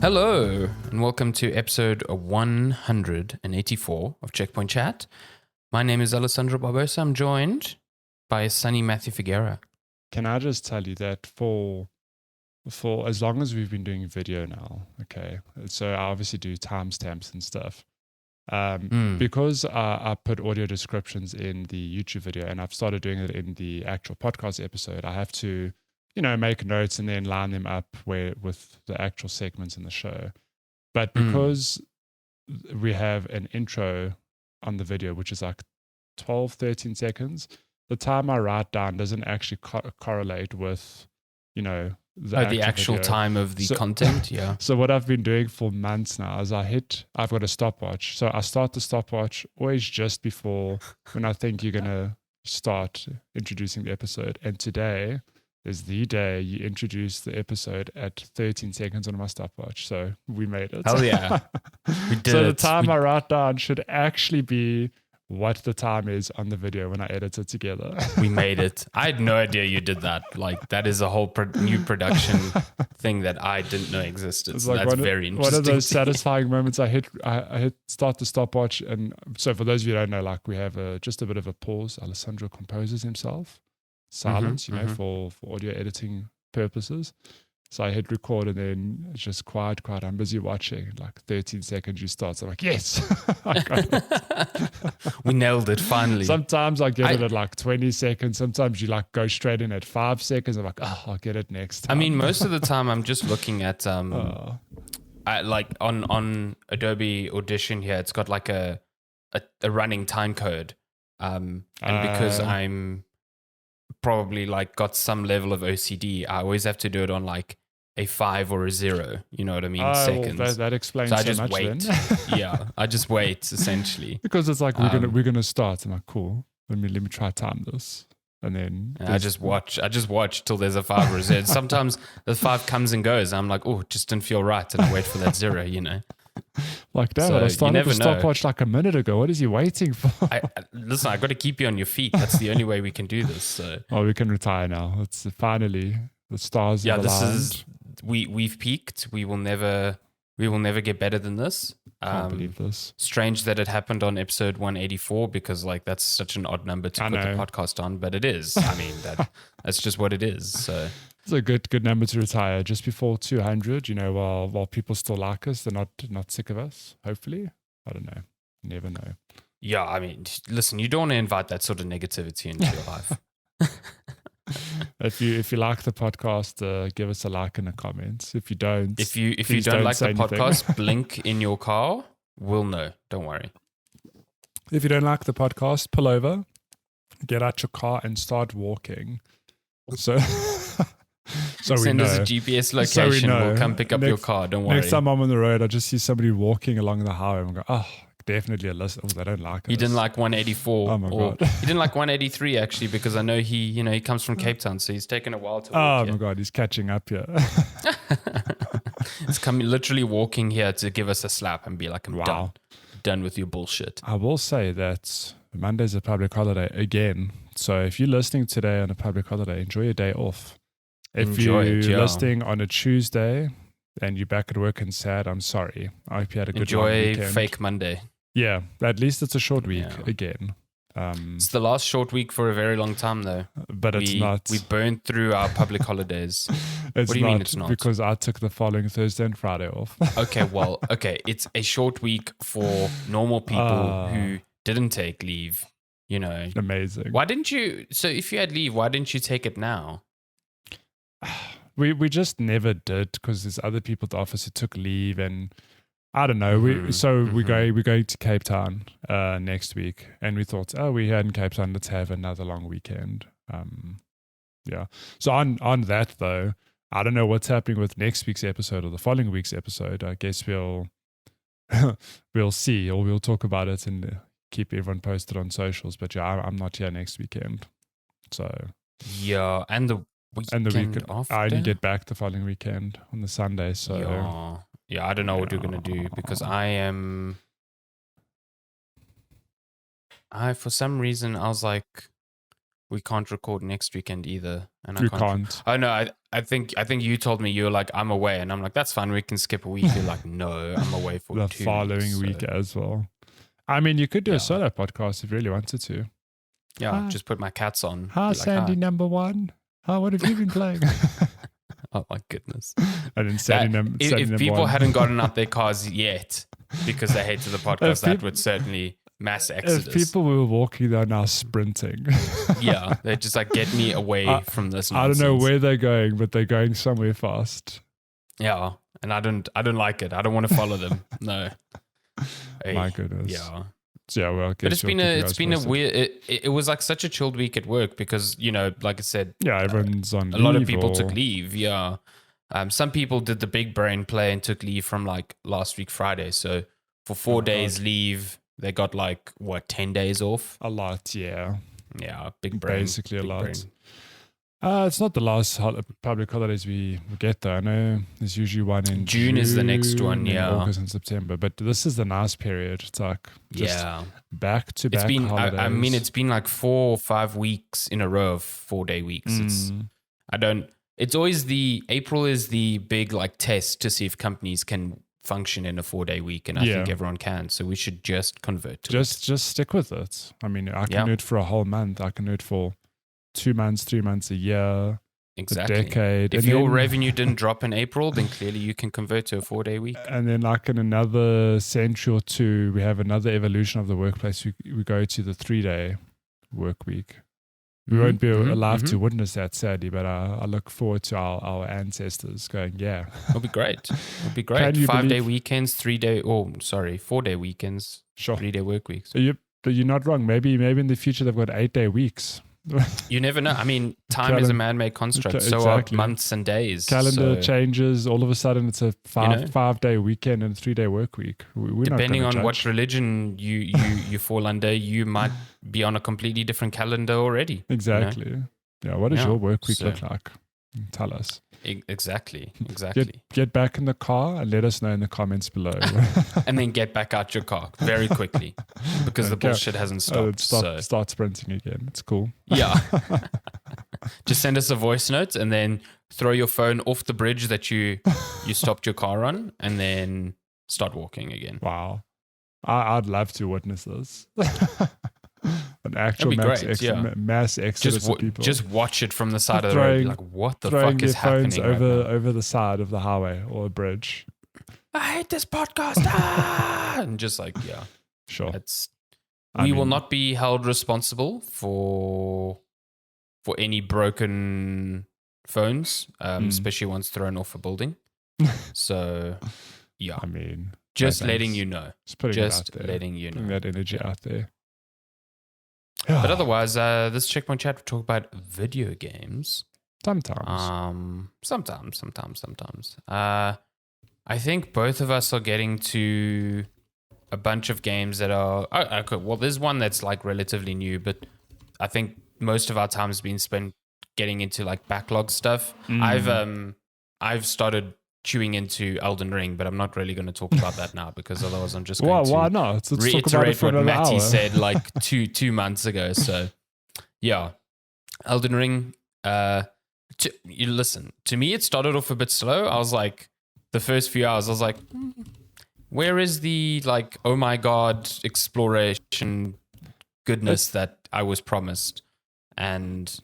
Hello, and welcome to episode 184 of Checkpoint Chat. My name is Alessandro Barbosa. I'm joined by sunny Matthew Figuera. Can I just tell you that for as long as we've been doing video now, okay, so I obviously do timestamps and stuff. Because I put audio descriptions in the YouTube video and I've started doing it in the actual podcast episode, I have to, make notes and then line them up with the actual segments in the show. But because we have an intro on the video, which is like 12, 13 seconds, the time I write down doesn't actually correlate with, the actual video. time of the content. Yeah. So what I've been doing for months now is I've got a stopwatch. So I start the stopwatch always just before when I think you're going to start introducing the episode. And today is the day you introduce the episode at 13 seconds on my stopwatch. So we made it. Hell yeah. We did so it. The time I write down should actually be what the time is on the video when I edit it together. We made it. I had no idea you did that. Like, that is a whole new production thing that I didn't know existed. It's so like that's very interesting. One of those satisfying moments. I hit start the stopwatch, and so for those of you who don't know, like we have just a bit of a pause. Alessandro composes himself, silence, for audio editing purposes. So I hit record and then it's just quiet. I'm busy watching. Like 13 seconds you start. So I'm like, yes, I got it. We nailed it finally. Sometimes I get it at like 20 seconds. Sometimes you like go straight in at 5 seconds. I'm like, I'll get it next time. I mean, most of the time I'm just looking at like on Adobe Audition here, it's got like a running time code. And because I'm probably like got some level of OCD, I always have to do it on like a 5 or a 0, you know what I mean? Seconds. Well, that explains so so I just much wait. then. Yeah, I just wait essentially. Because it's like we're gonna start. I'm like, cool. Let me try time this. And then I just watch till there's a 5 or a 0. Sometimes the 5 comes and goes. I'm like, oh, just didn't feel right. And I wait for that 0, Like, damn it, I started the stopwatch like a minute ago. What is he waiting for? Listen, I got to keep you on your feet. That's the only way we can do this. So. Oh, we can retire now. It's finally the stars. Yeah, have this aligned. is we've peaked. We will never get better than this. Can't believe this. Strange that it happened on episode 184 because like that's such an odd number to put the podcast on, but it is. I mean that's just what it is. So. It's a good number to retire just before 200, while people still like us, they're not sick of us, hopefully. I don't know. Never know. Yeah, I mean, listen, you don't want to invite that sort of negativity into your life. If you like the podcast, give us a like in the comments. If you don't, if you don't like the anything. podcast, blink in your car. We'll know. Don't worry. If you don't like the podcast, pull over, get out your car, and start walking. So send us a GPS location. We'll come pick up your car. Don't worry. Next time I'm on the road, I just see somebody walking along the highway and go, definitely a list. Oh, they don't like it. He didn't like 184. Oh my God. He didn't like 183 actually, because I know he comes from Cape Town, so he's taken a while to walk my God, he's catching up here. He's coming literally walking here to give us a slap and be like, I'm done with your bullshit. I will say that Monday's a public holiday again. So if you're listening today on a public holiday, enjoy your day off. If you're listening on a Tuesday and you're back at work and sad, I'm sorry. I hope you had a good weekend. Fake Monday. Yeah, at least it's a short week again. It's the last short week for a very long time, though. But it's not. We burned through our public holidays. What do you mean it's not? Because I took the following Thursday and Friday off. Okay. It's a short week for normal people who didn't take leave, Amazing. Why didn't you? So if you had leave, why didn't you take it now? We just never did because there's other people at the office who took leave and I don't know. We're going to Cape Town next week, and we thought, we're here in Cape Town. Let's have another long weekend. So on that though, I don't know what's happening with next week's episode or the following week's episode. I guess we'll see, or we'll talk about it and keep everyone posted on socials. But I'm not here next weekend. So and the weekend after. I only get back the following weekend on the Sunday. So. Yeah, I don't know what you're going to do because for some reason, I was like, we can't record next weekend either, and We I can't. can't. Oh no, I think you told me you were like, I'm away, and I'm like, that's fine. We can skip a week. You're like, no, I'm away for The 2 following weeks, week as well. I mean, you could do Yeah. a solo podcast if you really wanted to. Yeah, Hi. just put my cats on. Hi, Be like, Sandy number 1. Hi, what have you been playing? Oh my goodness. And then Sandy number If people 1. hadn't gotten out their cars yet because they hated the podcast, that would certainly mass exodus. If people were walking, they're now sprinting. Yeah, they just like get me away from this nonsense. I don't know where they're going, but they're going somewhere fast. Yeah, and I don't like it. I don't want to follow them. No. My goodness. Yeah. So yeah, well, I guess But it's been a weird. It was like such a chilled week at work because like I said, everyone's on leave. A lot of people took leave. Yeah, some people did the big brain play and took leave from like last week Friday. So for 4 days leave, they got like 10 days off. A lot, yeah. Yeah, big brain. Basically a lot. Brain. It's not the last public holidays we get though. I know there's usually one in June is the next one, yeah. August and September. But this is the nice period. It's like just back to back holidays. I mean, it's been like 4 or 5 weeks in a row of 4-day weeks. It's always April is the big like test to see if companies can function in a 4-day week, and I think everyone can. So we should just convert to it. Just stick with it. I mean, I can do it for a whole month. I can do it for 2 months, 3 months, a year, exactly. a decade. If your revenue didn't drop in April, then clearly you can convert to a 4-day week. And then like in another century or two, we have another evolution of the workplace. We go to the 3-day work week. We won't be allowed to witness that, sadly, but I look forward to our ancestors going, It'll be great. It'll be great. 5-day weekends, 4-day weekends, sure. 3-day work weeks. You're not wrong. Maybe in the future they've got 8-day weeks. You never know. I mean, time is a man-made construct. So are months and days. Calendar changes. All of a sudden, it's a 5-day weekend and a 3-day work week. Depending on what religion you fall under, you might be on a completely different calendar already. Exactly. Yeah. What does your work week look like? Tell us. Exactly. Get back in the car and let us know in the comments below. And then get back out your car very quickly because the bullshit hasn't stopped. Start sprinting again. It's cool. Yeah. Just send us a voice note and then throw your phone off the bridge that you stopped your car on and then start walking again. Wow. I'd love to witness this. An actual mass exodus of people. Just watch it from the side of the road. Like, what the fuck is happening? Throwing their phones over the side of the highway or a bridge. I hate this podcast. And just like, sure. We will not be held responsible for any broken phones, especially ones thrown off a building. So, yeah. I mean, just letting you know. Just letting you know. Putting that energy out there. But otherwise, this Checkpoint Chat will talk about video games. Sometimes. Sometimes. I think both of us are getting to a bunch of games that are... okay, well, there's one that's like relatively new, but I think most of our time has been spent getting into like backlog stuff. I've started chewing into Elden Ring, but I'm not really going to talk about that now because otherwise I'm just going to why not? Let's reiterate what Matty said like two months ago. So yeah, Elden Ring. Listen, to me it started off a bit slow. I was like, the first few hours I was like, where is the like, oh my god, exploration goodness that I was promised? And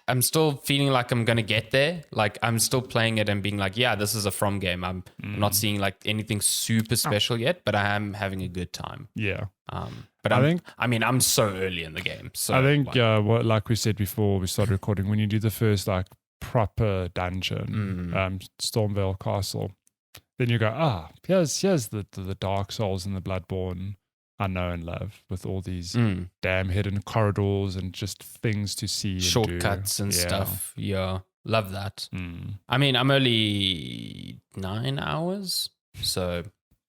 I'm still feeling like I'm going to get there. Like I'm still playing it and being like, yeah, this is a From game. I'm not seeing like anything super special yet, but I am having a good time. Yeah. But I'm so early in the game. So I think, like we said before we started recording, when you do the first like proper dungeon, Stormvale Castle, then you go, here's the Dark Souls and the Bloodborne I know and love, with all these damn hidden corridors and just things to see, shortcuts and stuff. Yeah, love that. I mean, I'm only 9 hours, so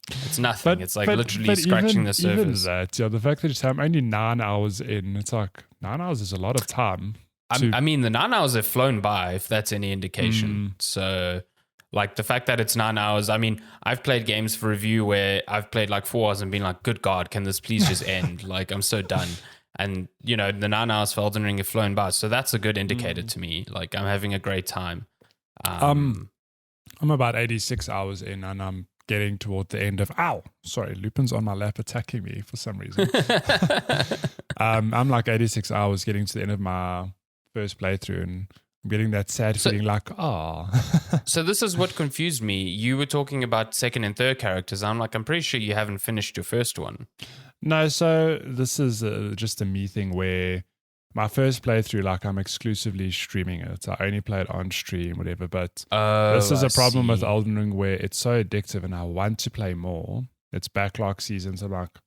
it's nothing. It's like literally scratching the surface. Even that, the fact that I'm only 9 hours in, it's like 9 hours is a lot of time. I mean, the 9 hours have flown by, if that's any indication. So, like the fact that it's 9 hours, I mean, I've played games for review where I've played like 4 hours and been like, good God, can this please just end? Like, I'm so done. And, the 9 hours for Elden Ring have flown by. So that's a good indicator to me. Like, I'm having a great time. I'm about 86 hours in, and I'm getting toward the end of... Ow! Sorry, Lupin's on my lap attacking me for some reason. I'm like 86 hours getting to the end of my first playthrough, and I'm getting that sad feeling like, So this is what confused me. You were talking about second and third characters. I'm pretty sure you haven't finished your first one. No, so this is just a me thing where my first playthrough, like I'm exclusively streaming it. I only play it on stream, whatever. But this is a problem with Elden Ring where it's so addictive and I want to play more. It's backlog seasons. I'm like,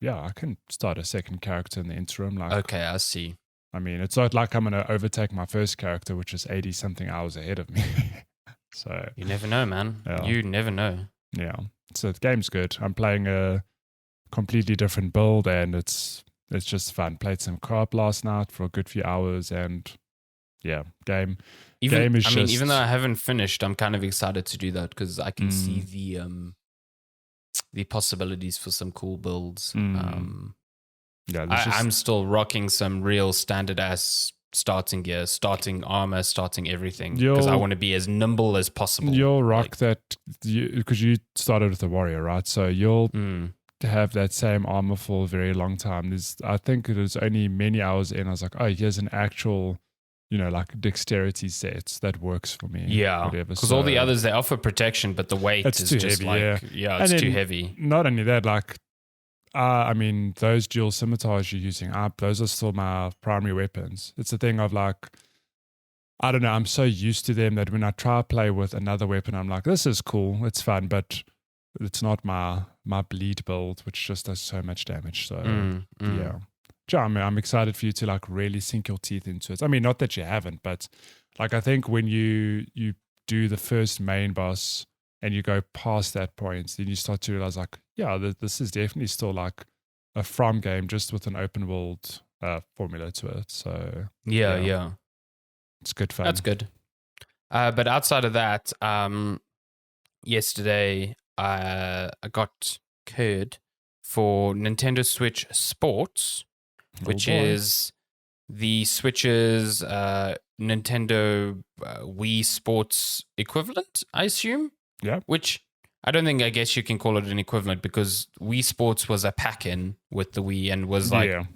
yeah, I can start a second character in the interim. Like, okay, I see. I mean, it's not like I'm going to overtake my first character, which is 80 something hours ahead of me. So you never know, man. Yeah. You never know. Yeah. So the game's good. I'm playing a completely different build, and it's just fun. Played some co-op last night for a good few hours, and yeah, game is even though I haven't finished, I'm kind of excited to do that because I can see the possibilities for some cool builds. Yeah, I'm still rocking some real standard ass starting gear, starting armor, starting everything because I want to be as nimble as possible. You'll rock that because you started with a warrior, right? So you'll have that same armor for a very long time. I think it was only many hours in. I was like, oh, here's an actual, like dexterity set that works for me. Yeah, because all the others, they offer protection, but the weight is too just heavy, it's too heavy. Not only that, like, I mean, those dual scimitars you're using up, those are still my primary weapons. It's a thing of like, I don't know, I'm so used to them that when I try to play with another weapon, I'm like, this is cool, it's fun, but it's not my bleed build, which just does so much damage. So yeah, I'm excited for you to like really sink your teeth into it. I mean, not that you haven't, but like I think when you do the first main boss and you go past that point, then you start to realize like, yeah, this is definitely still like a From game, just with an open world formula to it. So yeah, it's good fun. That's good. But outside of that, yesterday I got code for Nintendo Switch Sports, which is the Switch's Nintendo Wii Sports equivalent, I assume. Yeah. Which I don't think, I guess you can call it an equivalent because Wii Sports was a pack-in with the Wii and was like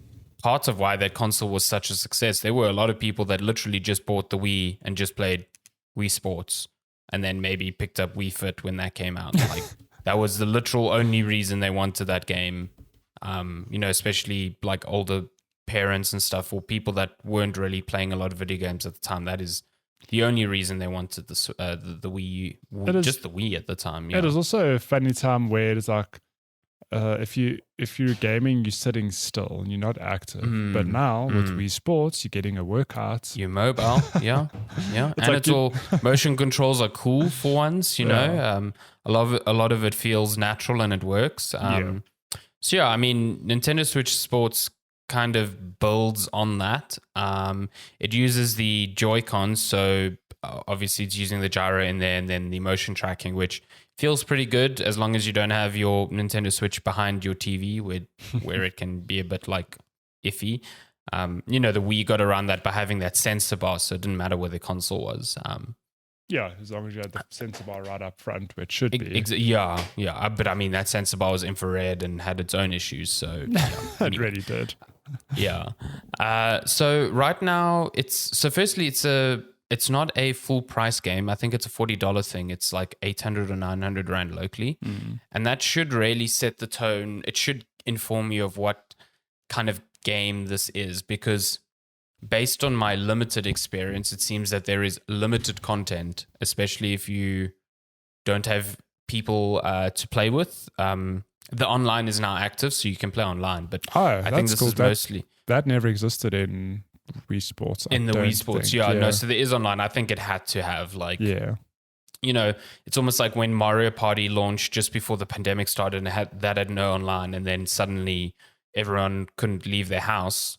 part of why that console was such a success. There were a lot of people that literally just bought the Wii and just played Wii Sports and then maybe picked up Wii Fit when that came out. Like that was the literal only reason they wanted that game. Especially like older parents and stuff, or people that weren't really playing a lot of video games at the time. That is the only reason they wanted the Wii, just the Wii at the time. Yeah. It was also a funny time where it's like, if you're gaming, you're sitting still and you're not active. But now with Wii Sports, you're getting a workout. You're mobile, yeah. It's all motion controls are cool for once. A lot of it feels natural and it works. So yeah, I mean, Nintendo Switch Sports kind of builds on that. It uses the Joy-Cons, so obviously it's using the gyro in there and then the motion tracking, which feels pretty good as long as you don't have your Nintendo Switch behind your TV where it can be a bit like iffy. The Wii got around that by having that sensor bar, so it didn't matter where the console was. Yeah, as long as you had the sensor bar right up front, which should be. Yeah. But I mean, that sensor bar was infrared and had its own issues. So it really did. Yeah. So right now, firstly, it's not a full price game. I think it's a $40 thing. It's like 800 or 900 Rand locally. And that should really set the tone. It should inform you of what kind of game this is, because based on my limited experience, it seems that there is limited content, especially if you don't have people to play with. The online is now active, so you can play online. But I think this is mostly... That never existed in Wii Sports. In the Wii Sports, no. So there is online. I think it had to have it's almost like when Mario Party launched just before the pandemic started and had no online, and then suddenly everyone couldn't leave their house.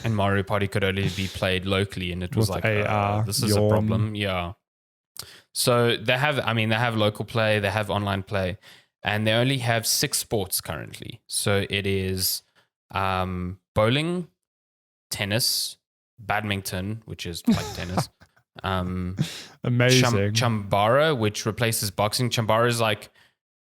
And Mario Party could only be played locally, and it was like, this is a problem. Yeah. So they have local play, they have online play, and they only have 6 sports currently. So it is bowling, tennis, badminton, which is like tennis. Amazing. Chambara, which replaces boxing. Chambara is like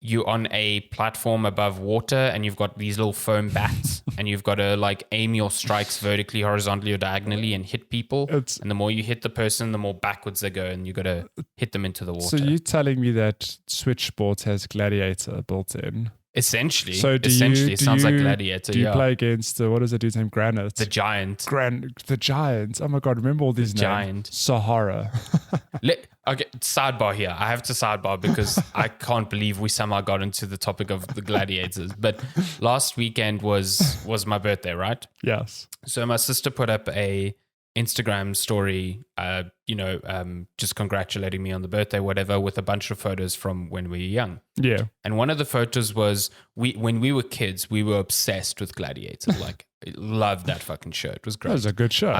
you on a platform above water and you've got these little foam bats and you've got to like aim your strikes vertically, horizontally, or diagonally and hit people. And the more you hit the person, the more backwards they go, and you got to hit them into the water. So you're telling me that Switch Sports has Gladiator built in? Essentially. So it sounds like Gladiator. Do you play against what is the dude's name? Granite. The Giant. The Giant. Oh my God! Remember all these names. Giant. Sahara. Okay, sidebar here. I have to sidebar because I can't believe we somehow got into the topic of the gladiators. But last weekend was my birthday, right? Yes. So my sister put up a Instagram story, just congratulating me on the birthday, whatever, with a bunch of photos from when we were young. Yeah. And one of the photos was when we were kids, we were obsessed with Gladiator. Like, loved that fucking show. It was great. That was a good show.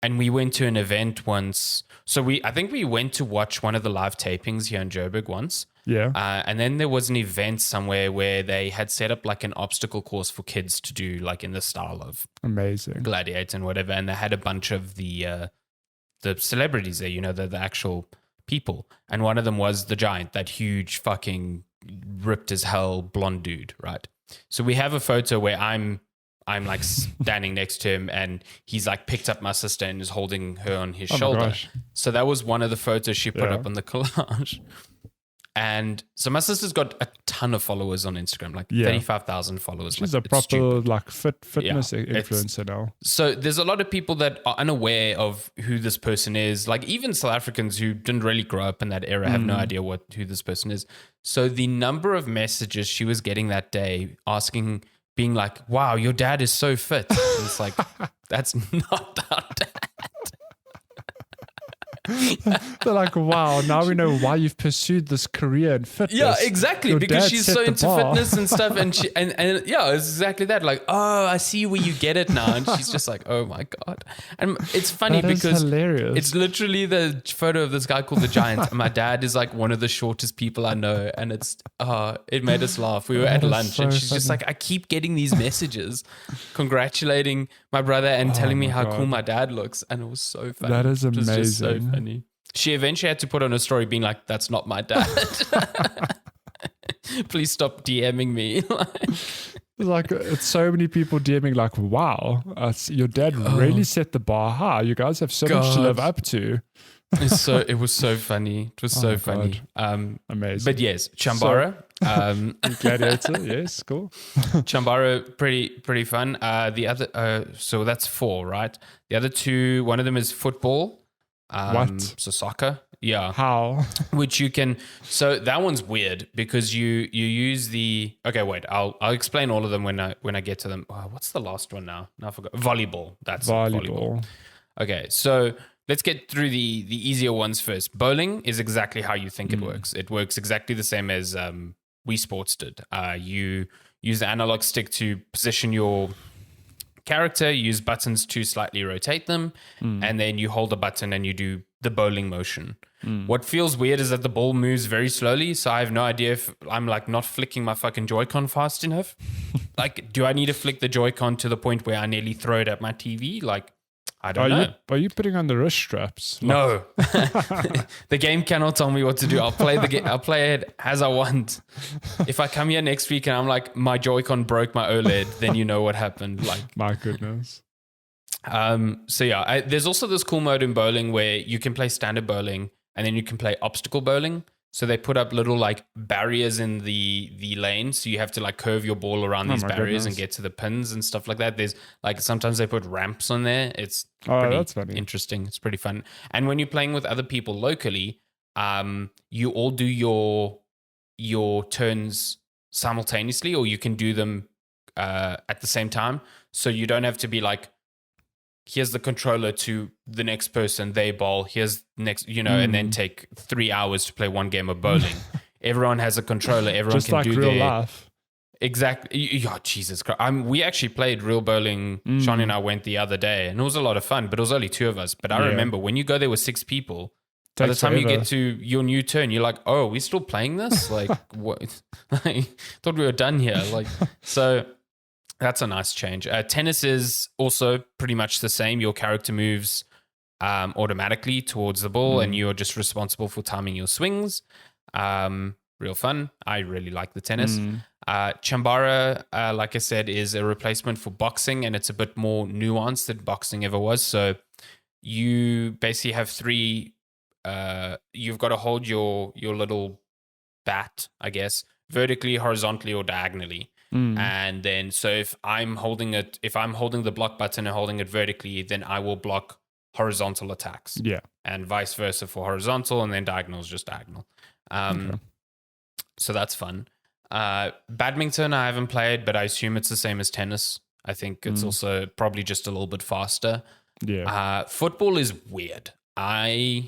And we went to an event once. So I think we went to watch one of the live tapings here in Joburg once. Yeah. And then there was an event somewhere where they had set up like an obstacle course for kids to do, like in the style of Amazing Gladiator and whatever. And they had a bunch of the celebrities there, the actual people. And one of them was the Giant, that huge fucking ripped as hell blonde dude, right? So we have a photo where I'm like standing next to him and he's like picked up my sister and is holding her on his shoulder. So that was one of the photos she put up on the collage. And so my sister's got a ton of followers on Instagram, like 35,000 followers. She's a proper fitness influencer now. So there's a lot of people that are unaware of who this person is. Like even South Africans who didn't really grow up in that era have no idea who this person is. So the number of messages she was getting that day being like, wow, your dad is so fit. And it's like, that's not our dad. They're like, wow, now we know why you've pursued this career in fitness. Yeah, exactly. Your because dad she's set so the into bar. fitness and stuff. And yeah, it's exactly that. Like, oh, I see where you get it now. And she's just like, oh my God. And it's funny because hilarious. It's literally the photo of this guy called the Giant. And my dad is like one of the shortest people I know. And it made us laugh. We were at lunch and she's just like, I keep getting these messages congratulating my brother and telling me how cool my dad looks. And it was so funny. That is amazing. It was just so funny. She eventually had to put on a story being like, that's not my dad. Please stop DMing me. Like, it's so many people DMing like, wow, your dad really set the bar high. You guys have so much to live up to. It was so funny. It was so funny. Amazing. But yes, Chambara. Gladiator, yes, cool. Chambara, pretty fun. The other, so that's 4, right? The other 2, one of them is football. What? So soccer. Yeah. How? Which you can. So that one's weird because you use the. Okay, wait. I'll explain all of them when I get to them. Oh, what's the last one now? No, I forgot. Volleyball. That's volleyball. Okay, so let's get through the easier ones first. Bowling is exactly how you think it works. It works exactly the same as Wii Sports did. You use the analog stick to position your character, use buttons to slightly rotate them, and then you hold a button and you do the bowling motion. What feels weird is that the ball moves very slowly, so I have no idea if I'm like not flicking my fucking Joy-Con fast enough. Like, do I need to flick the Joy-Con to the point where I nearly throw it at my TV? Like, I don't know. Are you putting on the wrist straps? No. The game cannot tell me what to do. I'll play the game. I'll play it as I want. If I come here next week and I'm like, my Joy-Con broke my OLED, then you know what happened. Like, my goodness. So yeah, there's also this cool mode in bowling where you can play standard bowling and then you can play obstacle bowling. So they put up little like barriers in the lane. So you have to like curve your ball around these barriers and get to the pins and stuff like that. There's like sometimes they put ramps on there. It's that's funny. Interesting. It's pretty fun. And when you're playing with other people locally, you all do your turns simultaneously, or you can do them at the same time. So you don't have to be like, here's the controller to the next person, they bowl, here's next, and then take 3 hours to play one game of bowling. Everyone has a controller, everyone just can like do real their... life. Exactly. Oh, Jesus Christ. We actually played real bowling. Sean and I went the other day, and it was a lot of fun, but it was only 2 of us. But I remember when you go there with 6 people, by the time you get to your new turn, you're like, oh, are we still playing this? Like, what? I thought we were done here. Like, so... That's a nice change. Tennis is also pretty much the same. Your character moves automatically towards the ball, and you're just responsible for timing your swings. Real fun. I really like the tennis. Chambara, like I said, is a replacement for boxing, and it's a bit more nuanced than boxing ever was. So you basically have three. You've got to hold your little bat, I guess, vertically, horizontally, or diagonally. And then, so if I'm holding the block button and holding it vertically, then I will block horizontal attacks. Yeah. And vice versa for horizontal, and then diagonal is just diagonal. Okay. So that's fun. Badminton, I haven't played, but I assume it's the same as tennis. I think it's also probably just a little bit faster. Yeah. Football is weird. So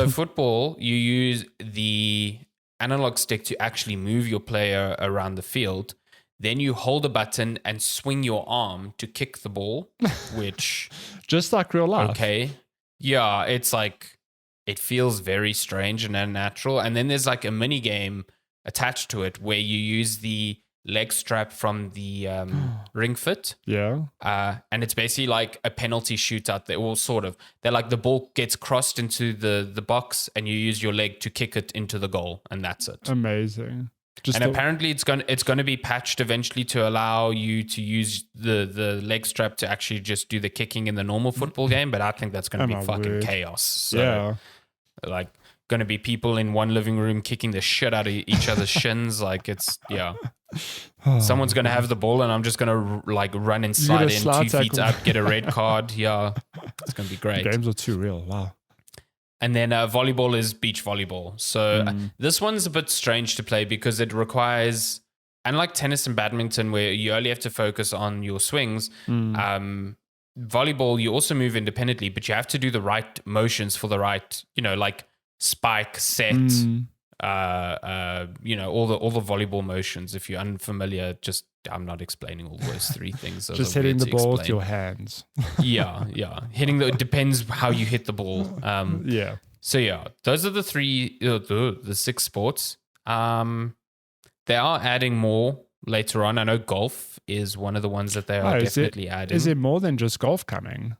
football, you use the analog stick to actually move your player around the field. Then you hold a button and swing your arm to kick the ball, which... Just like real life. Okay. Yeah, it's like... It feels very strange and unnatural. And then there's like a mini game attached to it where you use the leg strap from the ring fit. Yeah. And it's basically like a penalty shootout. They're all sort of. They're like the ball gets crossed into the box and you use your leg to kick it into the goal. And that's it. Amazing. Apparently it's going to be patched eventually to allow you to use the leg strap to actually just do the kicking in the normal football game. But I think that's going to be fucking chaos. So, like, going to be people in one living room kicking the shit out of each other's shins. Like, it's, someone's going to have the ball and I'm just going to like run and slide in 2 feet up, get a red card. Yeah, it's going to be great. The games are too real. Wow. And then volleyball is beach volleyball. So this one's a bit strange to play because it requires, unlike tennis and badminton where you only have to focus on your swings, volleyball, you also move independently, but you have to do the right motions for the right, like spike, set, all the volleyball motions. If you're unfamiliar, I'm not explaining all those three things. Just hitting the ball with your hands. Yeah. It depends how you hit the ball. So those are the the 6 sports. They are adding more later on. I know golf is one of the ones that they are definitely adding. Is it more than just golf coming?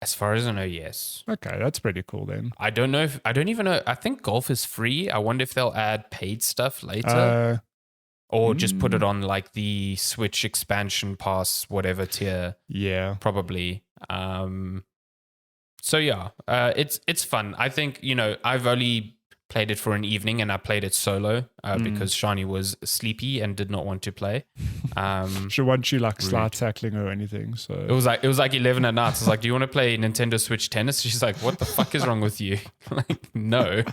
As far as I know, yes. Okay, that's pretty cool then. I don't even know. I think golf is free. I wonder if they'll add paid stuff later. Or just put it on like the Switch expansion pass, whatever tier. Yeah. Probably. It's fun. I think, I've only played it for an evening and I played it solo because Shani was sleepy and did not want to play. She wants you like slide tackling or anything. So it was like 11 at night. I was like, "Do you want to play Nintendo Switch tennis?" She's like, "What the fuck is wrong with you?" Like, no.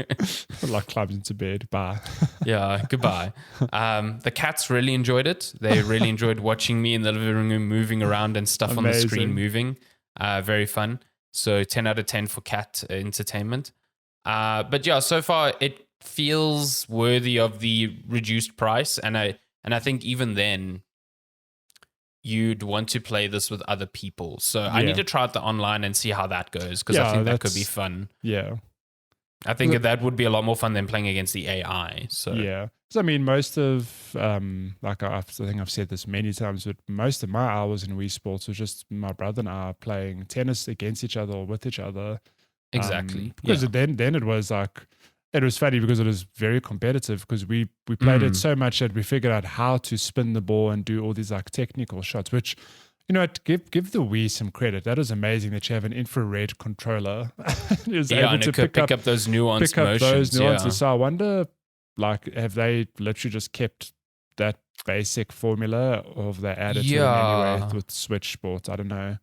Like climbs into bed. Bye. Yeah, goodbye. The cats really enjoyed it. They really enjoyed watching me in the living room moving around and stuff on the screen moving. Very fun. So 10 out of 10 for cat entertainment. But yeah, so far it feels worthy of the reduced price, and I think even then you'd want to play this with other people. So I need to try out the online and see how that goes because I think that could be fun. Yeah, I think that would be a lot more fun than playing against the AI. So yeah, so I mean, most of like I think I've said this many times, but most of my hours in Wii Sports was just my brother and I playing tennis against each other or with each other. Exactly. Because then it was like, it was funny because it was very competitive because we played it so much that we figured out how to spin the ball and do all these like technical shots, which, give the Wii some credit. That is amazing that you have an infrared controller. It was able to pick up those nuanced motions. Yeah. So I wonder, like, have they literally just kept that basic formula or have they added to it anyway with Switch Sports? I don't know.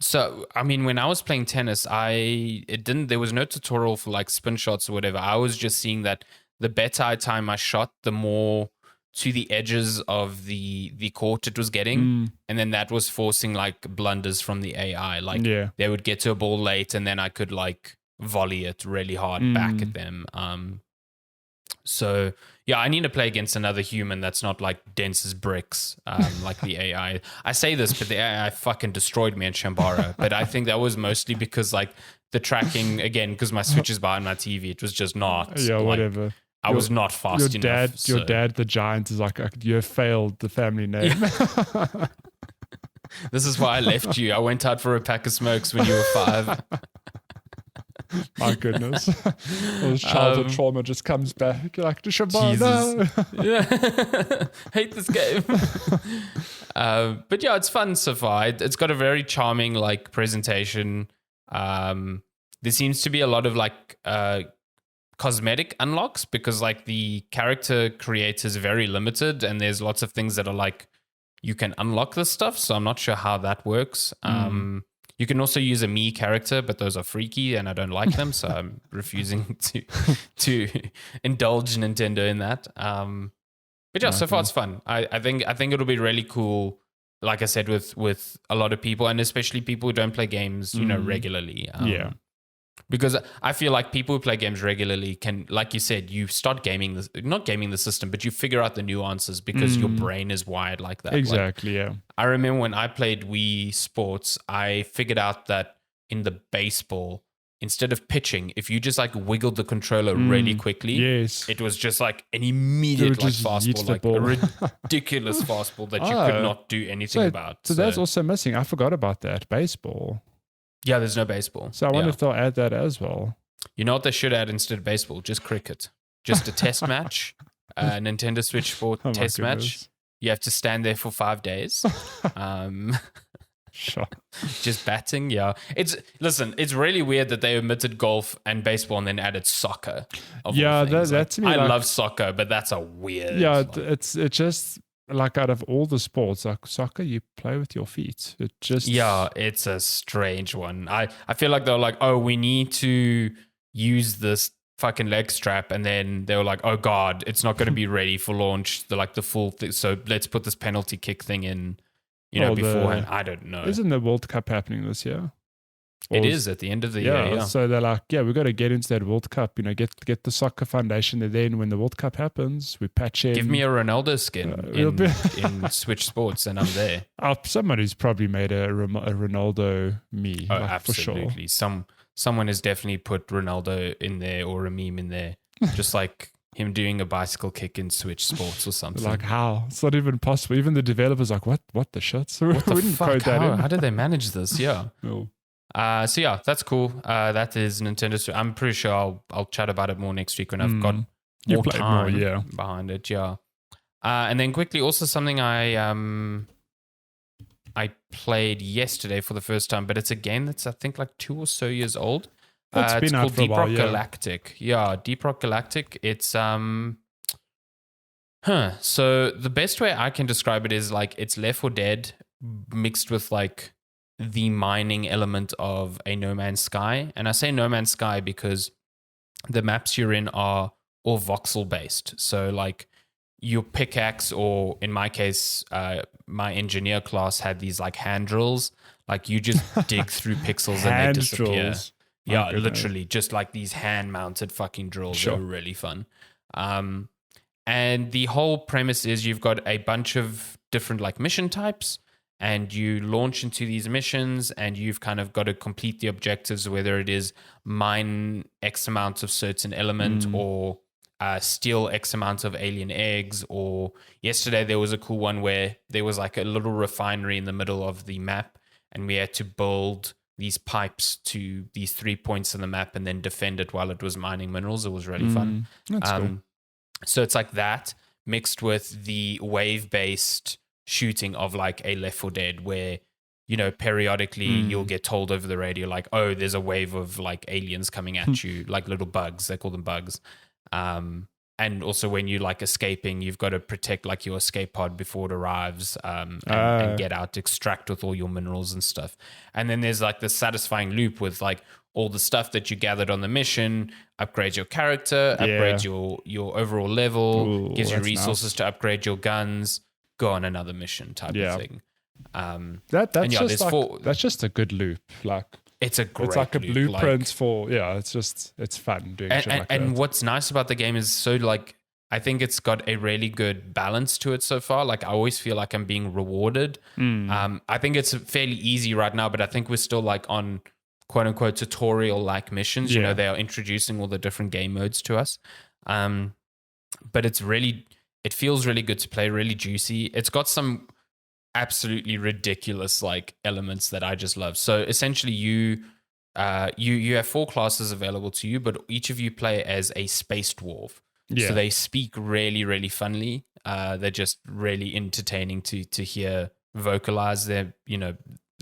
So, I mean, when I was playing tennis, there was no tutorial for like spin shots or whatever. I was just seeing that the better I time my shot, the more to the edges of the court it was getting. And then that was forcing like blunders from the AI. Like they would get to a ball late and then I could like volley it really hard back at them. So yeah, I need to play against another human that's not like dense as bricks, like the AI. I say this, but the AI fucking destroyed me in Shambara. But I think that was mostly because like the tracking, again, because my Switch is behind my TV, it was just not. Yeah, whatever. I was not fast enough. Your dad, the giant, is like, you have failed the family name. Yeah. This is why I left you. I went out for a pack of smokes when you were 5. My goodness. All this childhood trauma just comes back. You're like, Jesus. Yeah. Hate this game. But yeah, it's fun so far. It's got a very charming like presentation. There seems to be a lot of like cosmetic unlocks because like the character creator is very limited and there's lots of things that are like you can unlock this stuff. So I'm not sure how that works. You can also use a me character, but those are freaky and I don't like them. So I'm refusing to indulge Nintendo in that. But yeah, so far it's fun. I think it'll be really cool. Like I said, with a lot of people and especially people who don't play games, regularly. Because I feel like people who play games regularly can, like you said, you start not gaming the system, but you figure out the nuances because your brain is wired like that. Exactly, like, I remember when I played Wii Sports, I figured out that in the baseball, instead of pitching, if you just like wiggled the controller really quickly, it was just like an immediate like fastball, like a ridiculous fastball that you could not do anything about. So that's also missing. I forgot about that. Baseball. Yeah, there's no baseball. So I wonder if they'll add that as well. You know what they should add instead of baseball? Just cricket. Just a test match. Nintendo Switch Sport test match. You have to stand there for 5 days. Sure. Just batting, yeah. It's really weird that they omitted golf and baseball and then added soccer. That's me. I love soccer, but that's a weird. Yeah, it's just like out of all the sports, like soccer, you play with your feet. It's a strange one. I feel like they're like, oh, we need to use this fucking leg strap, and then they were like, oh god, it's not going to be ready for launch. The full thing. So let's put this penalty kick thing in. Beforehand. I don't know. Isn't the World Cup happening this year? It is at the end of the year. Yeah. So they're like, we've got to get into that World Cup. Get the soccer foundation. And then when the World Cup happens, we patch in. Give me a Ronaldo skin in Switch Sports, and I'm there. Somebody's probably made a Ronaldo me. Oh, absolutely. For sure. Someone has definitely put Ronaldo in there or a meme in there, just like him doing a bicycle kick in Switch Sports or something. Like how? It's not even possible. Even the developers are like, what the shit? So what the fuck? How did they manage this? Yeah. No. So yeah, that's cool. That is Nintendo. I'm pretty sure I'll chat about it more next week when I've got more time behind it. Yeah. And then quickly, also something I played yesterday for the first time, but it's a game that's I think like 2 or so years old. It's called Deep Rock Galactic. Yeah, Deep Rock Galactic. It's So the best way I can describe it is like it's Left 4 Dead mixed with like the mining element of a No Man's Sky. And I say No Man's Sky because the maps you're in are all voxel based. So like your pickaxe, or in my case, my engineer class had these like hand drills. Like you just dig through pixels and they disappear. Yeah, literally just like these hand mounted fucking drills. Sure. They were really fun. And the whole premise is you've got a bunch of different like mission types, and you launch into these missions and you've kind of got to complete the objectives, whether it is mine X amount of certain element or steal X amount of alien eggs. Or yesterday there was a cool one where there was like a little refinery in the middle of the map and we had to build these pipes to these 3 points on the map and then defend it while it was mining minerals. It was really fun. That's cool. So it's like that mixed with the wave-based shooting of like a Left 4 Dead where, periodically you'll get told over the radio like, oh, there's a wave of like aliens coming at you, like little bugs. They call them bugs. And also when you like escaping, you've got to protect like your escape pod before it arrives and get out, extract with all your minerals and stuff. And then there's like this satisfying loop with like all the stuff that you gathered on the mission, upgrade your character, upgrade your overall level, gives you resources to upgrade your guns, go on another mission type of thing. That's just a good loop. Like it's a great it's like a loop, blueprint for it's fun doing shit like that. And what's nice about the game is so like I think it's got a really good balance to it so far. Like I always feel like I'm being rewarded. I think it's fairly easy right now, but I think we're still like on quote unquote tutorial like missions. They are introducing all the different game modes to us. but it feels really good to play, really juicy. It's got some absolutely ridiculous like elements that I just love. So essentially you have 4 classes available to you, but each of you play as a space dwarf. Yeah. So they speak really, really funnily. They're just really entertaining to hear vocalize their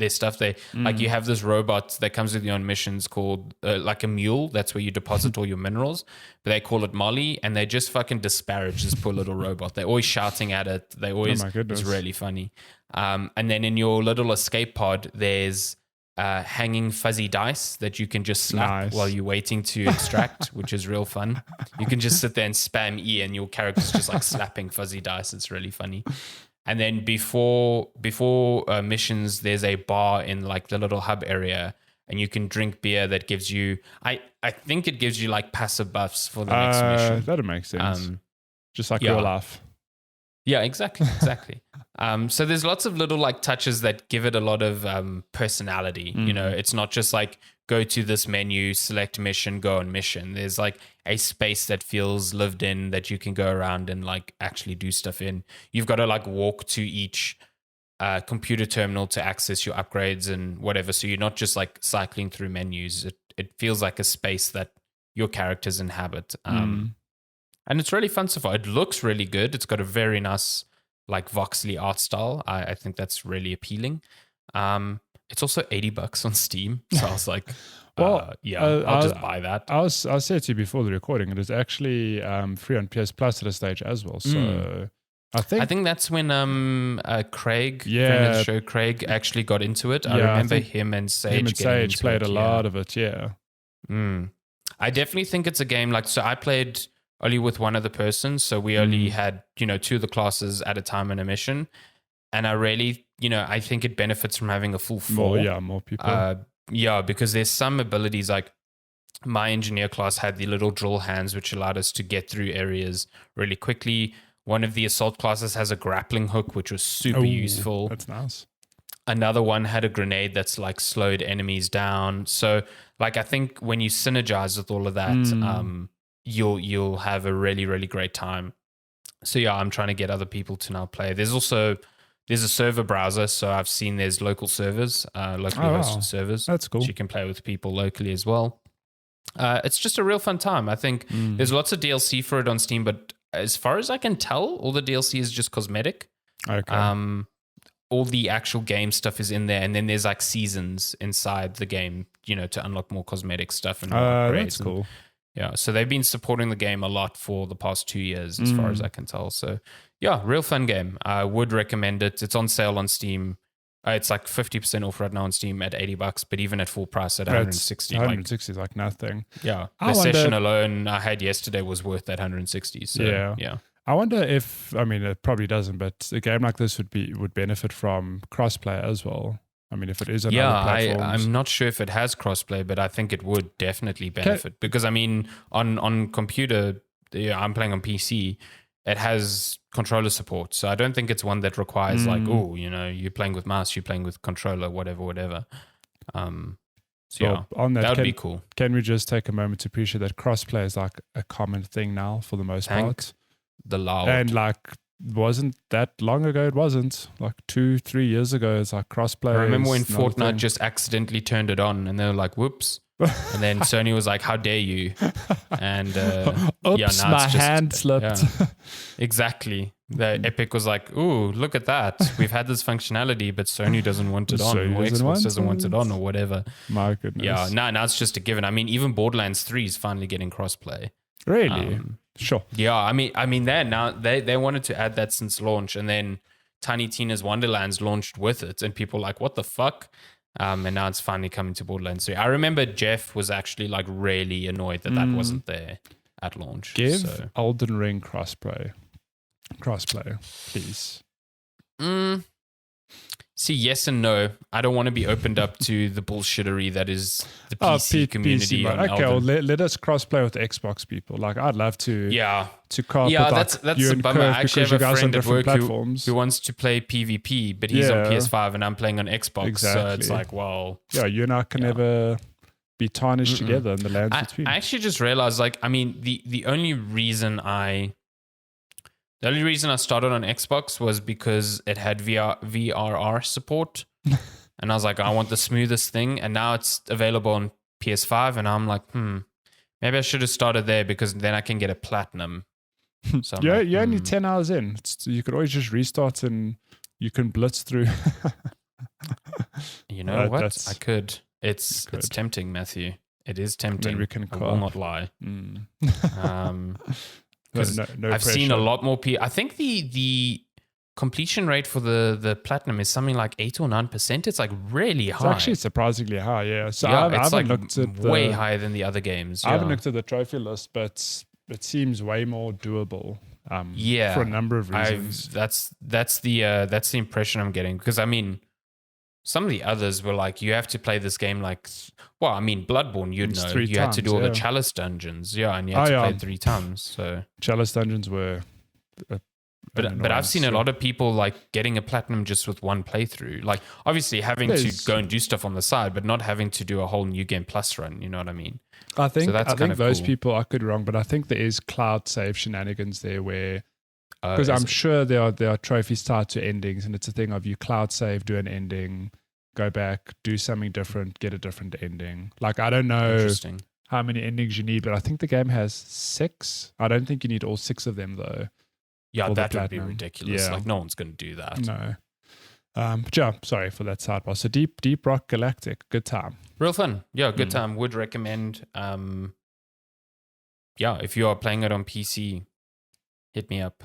stuff. They like you have this robot that comes with you on missions called like a mule. That's where you deposit all your minerals. But they call it Molly, and they just fucking disparage this poor little robot. They're always shouting at it. They always it's really funny. And then in your little escape pod, there's hanging fuzzy dice that you can just slap while you're waiting to extract, which is real fun. You can just sit there and spam E, and your character's just like slapping fuzzy dice. It's really funny. And then before missions, there's a bar in like the little hub area, and you can drink beer that gives you, I think it gives you like passive buffs for the next mission. That'll make sense. Just like real life. Yeah, exactly. So there's lots of little like touches that give it a lot of personality. You know, it's not just like go to this menu, select mission, go on mission. There's like a space that feels lived in that you can go around and like actually do stuff in. You've got to like walk to each computer terminal to access your upgrades and whatever. So you're not just like cycling through menus. It feels like a space that your characters inhabit. And it's really fun so far. It looks really good. It's got a very nice like voxely art style. I think that's really appealing. It's also $80 on Steam. So I was like, I'll just buy that. I said to you before the recording, it is actually free on PS Plus at a stage as well. So I think that's when Craig, friend of the show, Craig actually got into it. I remember him and Sage played a lot of it. Yeah. I definitely think it's a game like, so I played only with one other person. So we only had, 2 of the classes at a time in a mission. And I really, I think it benefits from having a full 4. More people. Because there's some abilities like my engineer class had the little drill hands, which allowed us to get through areas really quickly. One of the assault classes has a grappling hook, which was super useful. That's nice. Another one had a grenade that's like slowed enemies down. So like, I think when you synergize with all of that, you'll have a really, really great time. So yeah, I'm trying to get other people to now play. There's a server browser. So I've seen there's local servers, locally hosted servers. That's cool. So you can play with people locally as well. It's just a real fun time. I think there's lots of DLC for it on Steam, but as far as I can tell, all the DLC is just cosmetic. Okay. All the actual game stuff is in there, and then there's like seasons inside the game, to unlock more cosmetic stuff and more upgrades. That's cool. Yeah, so they've been supporting the game a lot for the past 2 years, as far as I can tell. So yeah, real fun game. I would recommend it. It's on sale on Steam. It's like 50% off right now on Steam at $80, but even at full price at 160. 160 is like nothing. Yeah, the session alone I had yesterday was worth that 160. So yeah. I wonder if, it probably doesn't, but a game like this would benefit from crossplay as well. If it is on other platforms. I'm not sure if it has crossplay, but I think it would definitely benefit because on computer, I'm playing on PC. It has controller support, so I don't think it's one that requires you're playing with mouse, you're playing with controller, whatever. On that would be cool. Can we just take a moment to appreciate that crossplay is like a common thing now for the most part? The Lord. And like, wasn't that long ago? It wasn't like 2-3 years ago. It's like crossplay. I remember when Fortnite just accidentally turned it on, and they were like, "Whoops!" And then Sony was like, "How dare you?" And oops, my hand slipped. Yeah, exactly. The Epic was like, "Ooh, look at that! We've had this functionality, but Sony doesn't want it on, or Xbox doesn't want it on, or whatever." My goodness. Yeah, now it's just a given. Even Borderlands 3 is finally getting crossplay. Really? Sure. Yeah, they wanted to add that since launch, and then Tiny Tina's Wonderlands launched with it, and people were like, "What the fuck?" And now it's finally coming to Borderlands 3. I remember Jeff was actually like really annoyed that wasn't there at launch. Give Elden Ring crossplay, please. See, yes and no. I don't want to be opened up to the bullshittery that is the PC community. PC, okay, well, let us crossplay with Xbox people. Like, I'd love to. To carp that's a bummer. I actually have a friend at work who wants to play PvP, but he's on PS5 and I'm playing on Xbox. Exactly. So it's like, well, you and I can never be tarnished together in the lands between. I actually just realized, the only reason I The only reason I started on Xbox was because it had VRR support. And I was like, I want the smoothest thing. And now it's available on PS5. And I'm like, maybe I should have started there because then I can get a platinum. So you're only 10 hours in. You could always just restart and you can blitz through. You know what? I could. It's tempting, Matthew. It is tempting. We can I will not lie. Because no I've pressure. seen a lot more people. I think the completion rate for the platinum is something like 8 or 9%. It's like really high. It's actually surprisingly high, yeah. So yeah, I it's haven't like looked at way higher than the other games. I haven't looked at the trophy list, but it seems way more doable. For a number of reasons. That's the impression I'm getting, because I mean, some of the others were like, you have to play this game like, well, I mean, Bloodborne, you'd know. You had to do all the Chalice dungeons, and you had to play it 3 times. So Chalice dungeons were... But I've seen a lot of people like getting a platinum just with one playthrough. Like, obviously having to go and do stuff on the side, but not having to do a whole New Game Plus run, you know what I mean? I think those cool. people, I could be wrong, but I think there is cloud save shenanigans there where... Because I'm sure there are trophies tied to endings, and it's a thing of you cloud save, do an ending, go back, do something different, get a different ending. Like, I don't know how many endings you need, but I think the game has 6. I don't think you need all 6 of them, though. Yeah, that would be ridiculous. Yeah. Like, no one's going to do that. No. But yeah, sorry for that sidebar. So Deep Rock Galactic, good time. Real fun. Yeah, good time. Would recommend. If you are playing it on PC, hit me up.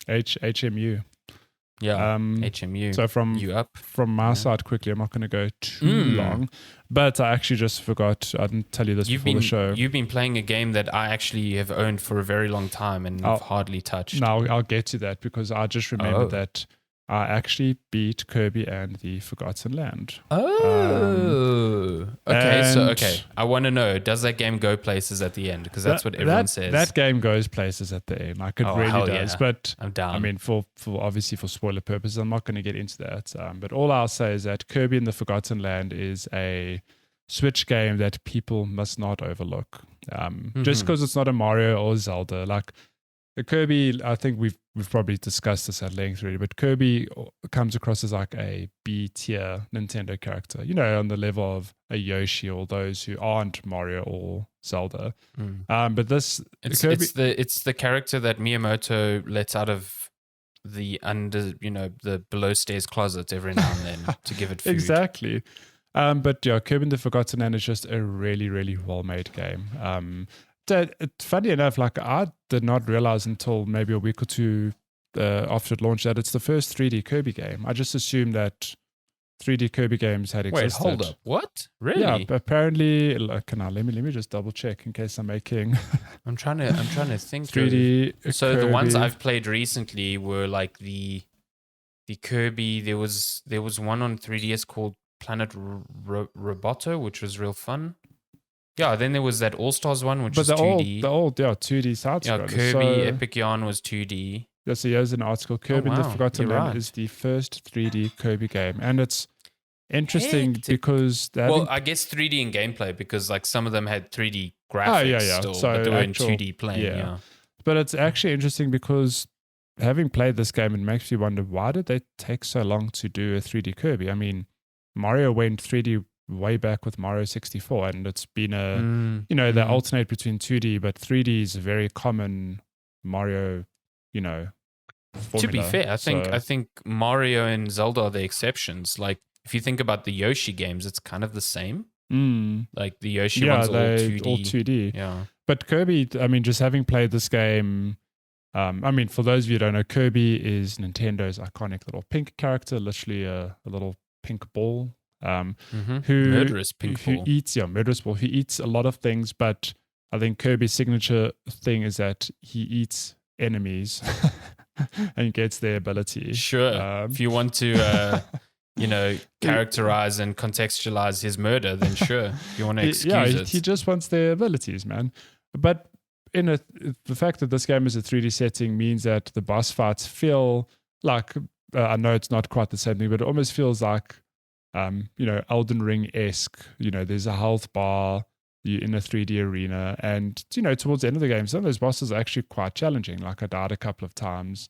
HMU. Yeah, HMU. So from my side, quickly, I'm not going to go too long, but I actually just forgot. I didn't tell you this before the show. You've been playing a game that I actually have owned for a very long time and I've hardly touched. No, I'll get to that because I just remembered that I actually beat Kirby and the Forgotten Land. Okay. I want to know, does that game go places at the end? Because that's what everyone says. That game goes places at the end. Like, it really does. Yeah. But I'm down. I mean, for obviously for spoiler purposes, I'm not going to get into that. But all I'll say is that Kirby and the Forgotten Land is a Switch game that people must not overlook. Just because it's not a Mario or Zelda. Like, the Kirby, I think we've probably discussed this at length really, but Kirby comes across as like a B-tier Nintendo character, you know, on the level of a Yoshi or those who aren't Mario or Zelda. But this it's the character that Miyamoto lets out of the the below stairs closet every now and then to give it food. Exactly. But yeah, Kirby and the Forgotten Land is just a really, really well-made game. Funny enough, like, I did not realize until maybe a week or two after it launched that it's the first 3D Kirby game. I just assumed that 3D Kirby games had existed. Wait, hold up. What? Really? Yeah, apparently. Let me just double check in case I'm making. I'm trying to think. 3D. So Kirby. The ones I've played recently were like the Kirby. There was one on 3DS called Planet Roboto, which was real fun. Yeah, then there was that All-Stars one, which was 2D. The old 2D side scroller. Yeah, Kirby Epic Yarn was 2D. Yeah, so here's an article. Kirby and the Forgotten Land is the first 3D Kirby game. And it's interesting because... I guess 3D in gameplay because like some of them had 3D graphics still, so but they were in 2D playing. Yeah. But it's actually interesting because having played this game, it makes you wonder, why did they take so long to do a 3D Kirby? I mean, Mario went 3D way back with Mario 64, and it's been they alternate between 2D, but 3D is a very common Mario, formula. To be fair, I think Mario and Zelda are the exceptions. Like, if you think about the Yoshi games, it's kind of the same. Like the Yoshi ones are all 2D. Yeah. But Kirby, I mean, just having played this game, I mean, for those of you who don't know, Kirby is Nintendo's iconic little pink character, literally a little pink ball. Murderous pink ball. Murderous ball. He eats a lot of things, but I think Kirby's signature thing is that he eats enemies and gets their ability. Sure. If you want to, characterize and contextualize his murder, then sure. If you want to excuse it. He just wants their abilities, man. But the fact that this game is a 3D setting means that the boss fights feel like, I know it's not quite the same thing, but it almost feels like Elden Ring-esque. There's a health bar. You're in a 3D arena, and towards the end of the game, some of those bosses are actually quite challenging. Like I died a couple of times.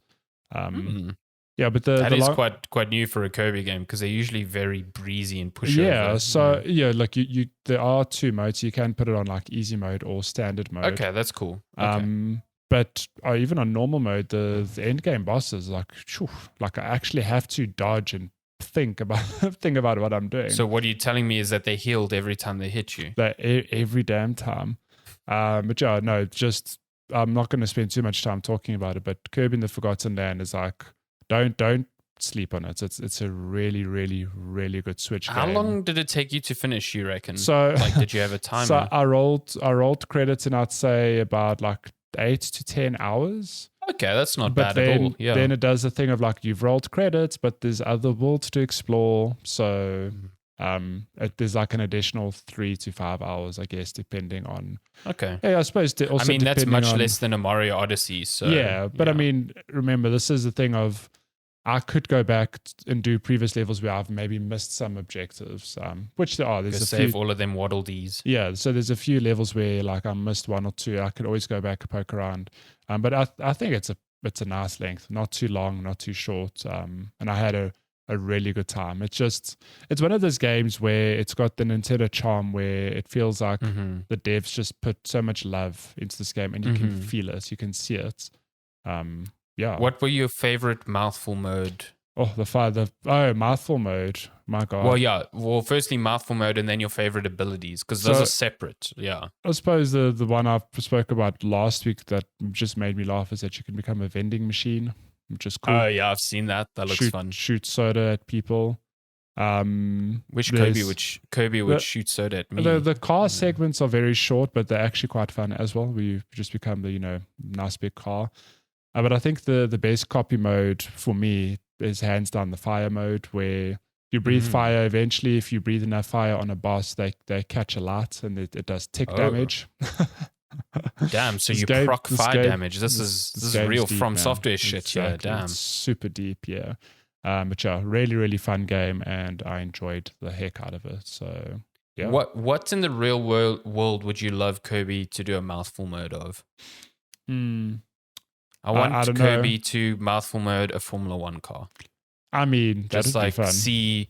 Yeah, but that is quite new for a Kirby game because they're usually very breezy and pushy. Yeah, so like you there are 2 modes. You can put it on like easy mode or standard mode. Okay, that's cool. Okay. But even on normal mode, the end game bosses like I actually have to dodge and think about what I'm doing. So what are you telling me is that they healed every time they hit you? Every damn time. But yeah, no, just I'm not going to spend too much time talking about it. But Kirby in the Forgotten Land is like, don't sleep on it. It's a really, really, really good Switch game. How long did it take you to finish, you reckon? So like, did you have a timer? So I rolled credits in, I'd say, about like 8 to 10 hours. Okay, that's not bad at all. Yeah. Then it does the thing of like you've rolled credits, but there's other worlds to explore. So there's like an additional 3 to 5 hours, I guess, depending on. Okay. Yeah, I suppose. Also, I mean, that's much less than a Mario Odyssey. So yeah, but I mean, remember, this is the thing of I could go back and do previous levels where I've maybe missed some objectives, which there are. There's save all of them Waddle Dees. Yeah, so there's a few levels where like I missed 1 or 2. I could always go back and poke around. But I think it's a nice length, not too long, not too short. And I had a really good time. It's one of those games where it's got the Nintendo charm where it feels like the devs just put so much love into this game, and you can feel it, you can see it. Yeah. What were your favorite mouthful mode? Mouthful mode. My God. Well, yeah. Well, firstly, mouthful mode, and then your favorite abilities, because those are separate. Yeah. I suppose the one I spoke about last week that just made me laugh is that you can become a vending machine, which is cool. Oh yeah, I've seen that. That looks fun. Shoot soda at people. Wish Kirby would shoot soda at me. The car segments are very short, but they're actually quite fun as well. Where you just become the nice big car. But I think the best copy mode for me is hands down the fire mode, where you breathe fire. Eventually, if you breathe enough fire on a boss, they catch a light, and it does tick damage. Damn! So you proc fire damage. This is real deep, From Software shit. Exactly. Yeah, damn. It's super deep. Yeah. But yeah, really, really fun game, and I enjoyed the heck out of it. So yeah. What in the real world would you love Kirby to do a mouthful mode of? I want Kirby to mouthful mode a Formula 1 car. I mean, just like fun. see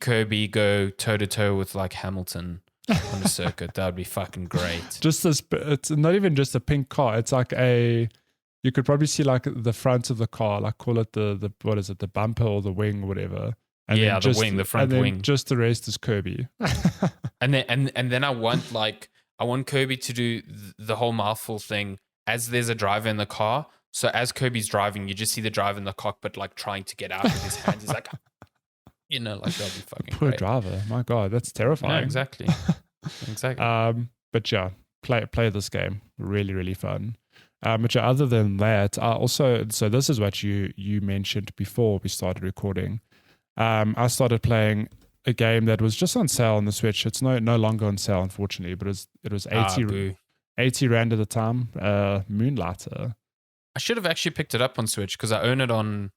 Kirby go toe to toe with like Hamilton on the circuit. That would be fucking great. Just this, it's not even just a pink car. It's like you could probably see like the front of the car, like call it the what is it, the bumper or the wing, or whatever. And the wing, the front wing. Just the rest is Kirby. and then I want Kirby to do the whole mouthful thing as there's a driver in the car. So as Kirby's driving, you just see the driver in the cockpit, like trying to get out with his hands. He's like, like that'd be fucking poor great. Driver. My God, that's terrifying. Yeah, exactly. But yeah, play this game. Really, really fun. But yeah, other than that, so this is what you mentioned before we started recording. I started playing a game that was just on sale on the Switch. It's no longer on sale, unfortunately, but it was 80 Rand at the time. Moonlighter. I should have actually picked it up on Switch because I own it on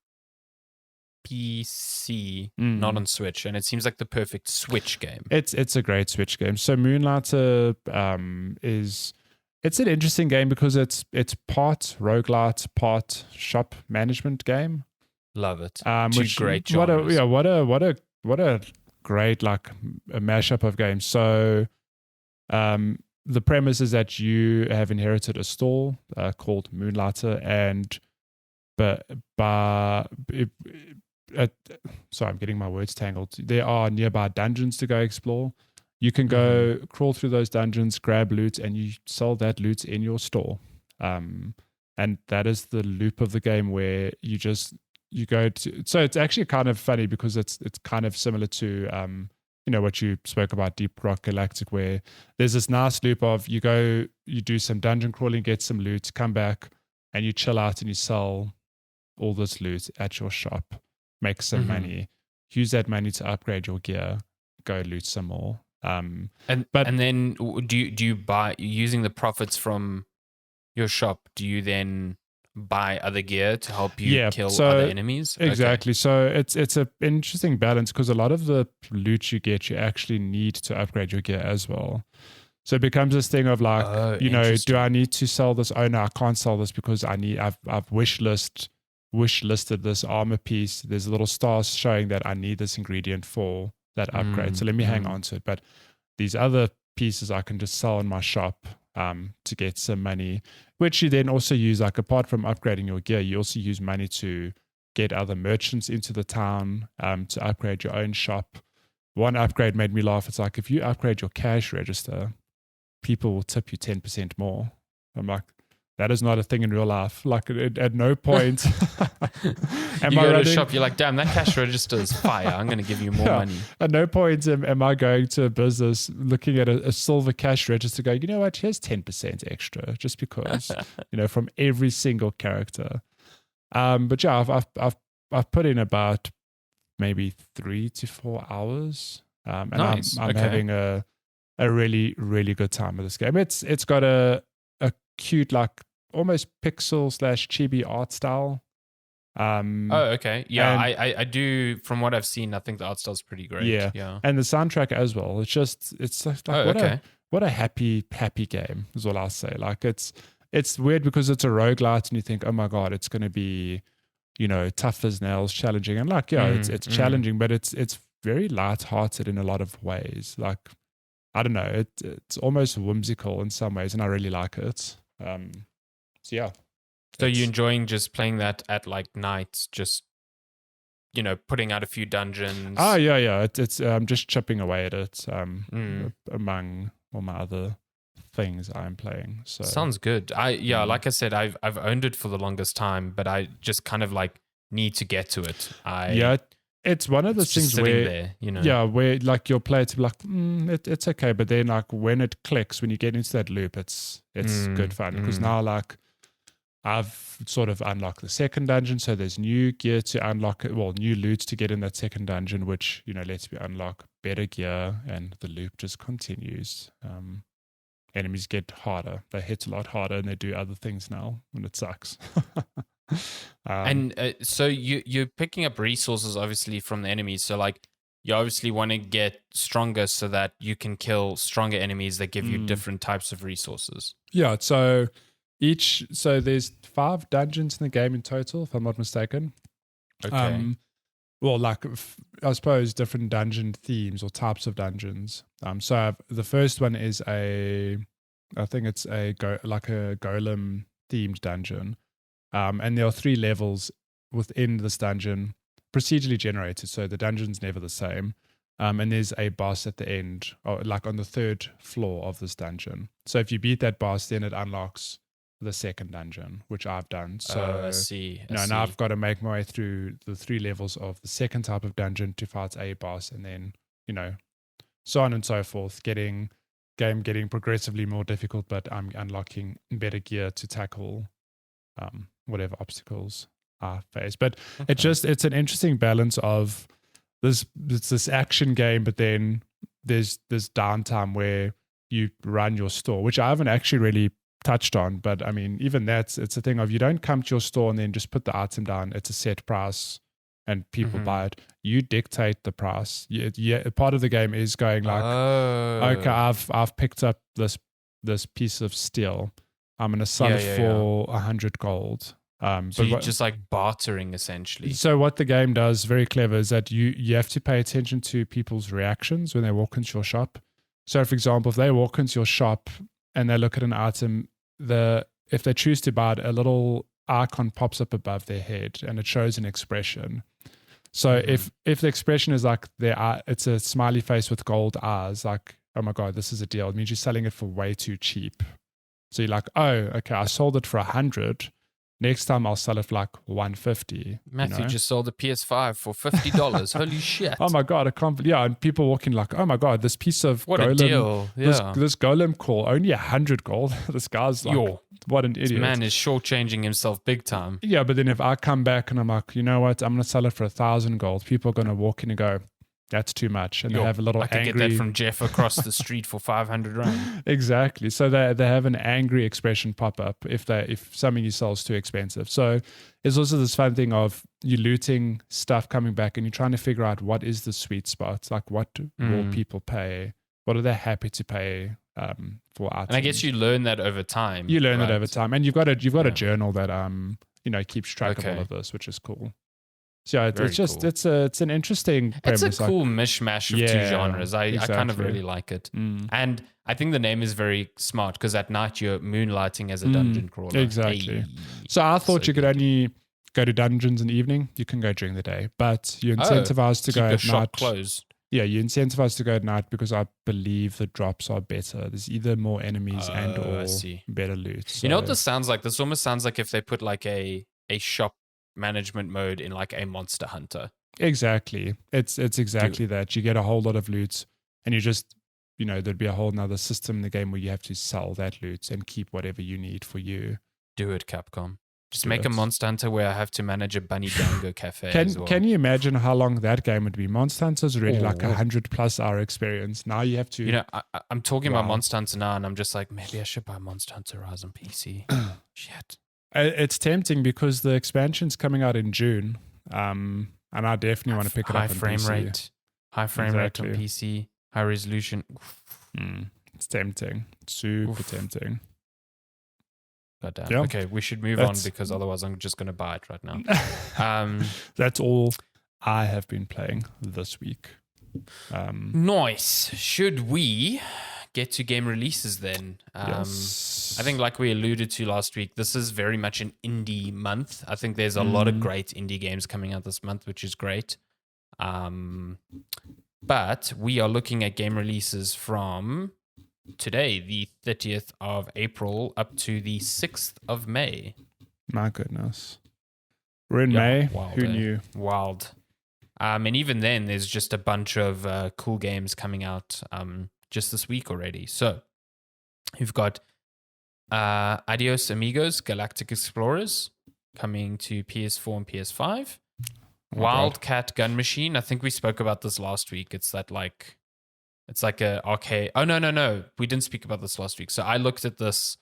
PC, not on Switch, and it seems like the perfect Switch game. It's a great Switch game. So Moonlighter it's an interesting game because it's part roguelite, part shop management game. Love it. Two great genres. What a great like a mashup of games. So the premise is that you have inherited a store called Moonlighter, and sorry, I'm getting my words tangled. There are nearby dungeons to go explore. You can go crawl through those dungeons, grab loot, and you sell that loot in your store. And that is the loop of the game where you go to. So it's actually kind of funny because it's kind of similar to what you spoke about, Deep Rock Galactic, where there's this nice loop of you do some dungeon crawling, get some loot, come back, and you chill out and you sell all this loot at your shop, make some money, use that money to upgrade your gear, go loot some more. And then do you buy, using the profits from your shop, do you then buy other gear to help you kill other enemies? Exactly. Okay. So it's an interesting balance because a lot of the loot you get, you actually need to upgrade your gear as well. So it becomes this thing of like, do I need to sell this? Oh no, I can't sell this because I've wish listed this armor piece. There's a little star showing that I need this ingredient for that upgrade. So let me hang on to it. But these other pieces I can just sell in my shop to get some money, which you then also use, like apart from upgrading your gear, you also use money to get other merchants into the town, to upgrade your own shop. One upgrade made me laugh. It's like, if you upgrade your cash register, people will tip you 10% more. I'm like, that is not a thing in real life. Like at no point. You go to a shop, you're like, damn, that cash register is fire. I'm going to give you more money. At no point am I going to a business looking at a silver cash register going, you know what, here's 10% extra just because, from every single character. But yeah, I've put in about maybe 3 to 4 hours. And nice. I'm having a really, really good time with this game. It's got a cute, like almost pixel / chibi art style. Okay. Yeah, I do. From what I've seen, I think the art style's pretty great. Yeah. And the soundtrack as well. It's like what a happy game is all I'll say. Like it's weird because it's a roguelite and you think, oh my God, it's going to be, tough as nails, challenging. And like, it's challenging, but it's very light-hearted in a lot of ways. Like, I don't know, it's almost whimsical in some ways, and I really like it. So yeah. So you're enjoying just playing that at like night, just putting out a few dungeons? Oh yeah. It's just chipping away at it among all my other things I'm playing. So sounds good. Like I said, I've owned it for the longest time, but I just kind of like need to get to it. It's one of those things where, where like you'll play it to be like, it's okay. But then like when it clicks, when you get into that loop, it's good fun. Because now like I've sort of unlocked the second dungeon. So there's new gear to unlock, new loot to get in that second dungeon, which, lets me unlock better gear, and the loop just continues. Enemies get harder. They hit a lot harder and they do other things now, and it sucks. So you're picking up resources obviously from the enemies. So like you obviously want to get stronger so that you can kill stronger enemies that give you different types of resources. Yeah. So there's 5 dungeons in the game in total, if I'm not mistaken. Okay. I suppose different dungeon themes or types of dungeons. So the first one is I think it's a golem themed dungeon. And there are 3 levels within this dungeon, procedurally generated, so the dungeon's never the same. And there's a boss at the end, or like on the 3rd floor of this dungeon. So if you beat that boss, then it unlocks the second dungeon, which I've done. So I see. Now I've got to make my way through the 3 levels of the second type of dungeon to fight a boss, and then so on and so forth. Getting progressively more difficult, but I'm unlocking better gear to tackle whatever obstacles I face. But it's an interesting balance of this action game, but then there's this downtime where you run your store, which I haven't actually really touched on. But I mean, even it's a thing of, you don't come to your store and then just put the item down. It's a set price and people buy it. You dictate the price. Part of the game is going like, okay, I've picked up this piece of steel. I'm going to sell it for 100 gold. So you're just like bartering essentially. So what the game does, very clever, is that you have to pay attention to people's reactions when they walk into your shop. So for example, if they walk into your shop and they look at an item, if they choose to buy it, a little icon pops up above their head and it shows an expression. So if the expression is like it's a smiley face with gold eyes, like, oh my God, this is a deal. It means you're selling it for way too cheap. So you're like, oh, okay, I sold it for 100. Next time I'll sell it for like 150. Matthew just sold a PS5 for $50. Holy shit. Oh my God, I can't believe. Yeah, and people walking like, oh my God, this piece of what golem, a deal. Yeah. This golem core, only 100 gold. This guy's like, what an idiot. This man is shortchanging himself big time. Yeah, but then if I come back and I'm like, you know what, I'm going to sell it for 1,000 gold, people are going to walk in and go, that's too much. And they have a little angry... I could get that from Jeff across the street for 500 rand. Exactly. So they have an angry expression pop up if something you sell is too expensive. So it's also this fun thing of you looting stuff coming back and you're trying to figure out what is the sweet spot. Like, what will people pay? What are they happy to pay for items. And I guess you learn that over time. You learn right? it over time, and you've got a journal that keeps track of all of this, which is cool. So yeah, it's just cool. it's an interesting premise. It's a cool mishmash of two genres. I kind of really like it. And I think the name is very smart because at night you're moonlighting as a dungeon crawler. Exactly. Hey. So I thought you could only go to dungeons in the evening. You can go during the day, but you're incentivized to go at night. Closed. Yeah, you're incentivized to go at night because I believe the drops are better. There's either more enemies and or better loot. So. You know what this sounds like? This almost sounds like if they put like a shop management mode in like a Monster Hunter. Exactly. It's exactly that. You get a whole lot of loot and you just, there'd be a whole nother system in the game where you have to sell that loot and keep whatever you need for you. Do it, Capcom. Just make a Monster Hunter where I have to manage a Bunny Dango cafe as well. Can you imagine how long that game would be? Monster Hunter's already like 100+ hour experience. Now you have to... I'm talking about Monster Hunter now and I'm just like, maybe I should buy Monster Hunter Rise on PC. Shit. It's tempting because the expansion's coming out in June. And I definitely want to pick it up on PC. High frame rate on PC. High resolution. It's tempting. Super tempting. Goddamn. Yeah. Okay, we should move on because otherwise I'm just going to buy it right now. That's all I have been playing this week. Nice. Should we get to game releases then? Yes. I think like we alluded to last week, this is very much an indie month. I think there's a lot of great indie games coming out this month, which is great. But we are looking at game releases from today, the 30th of April, up to the 6th of May. My goodness. We're in May. Who knew? Wild. And even then, there's just a bunch of cool games coming out just this week already. So you've got Adios Amigos Galactic Explorers coming to PS4 and PS5. Wildcat Gun Machine. I think we spoke about this last week. It's like a arcade. Oh, no. We didn't speak about this last week. So I looked at this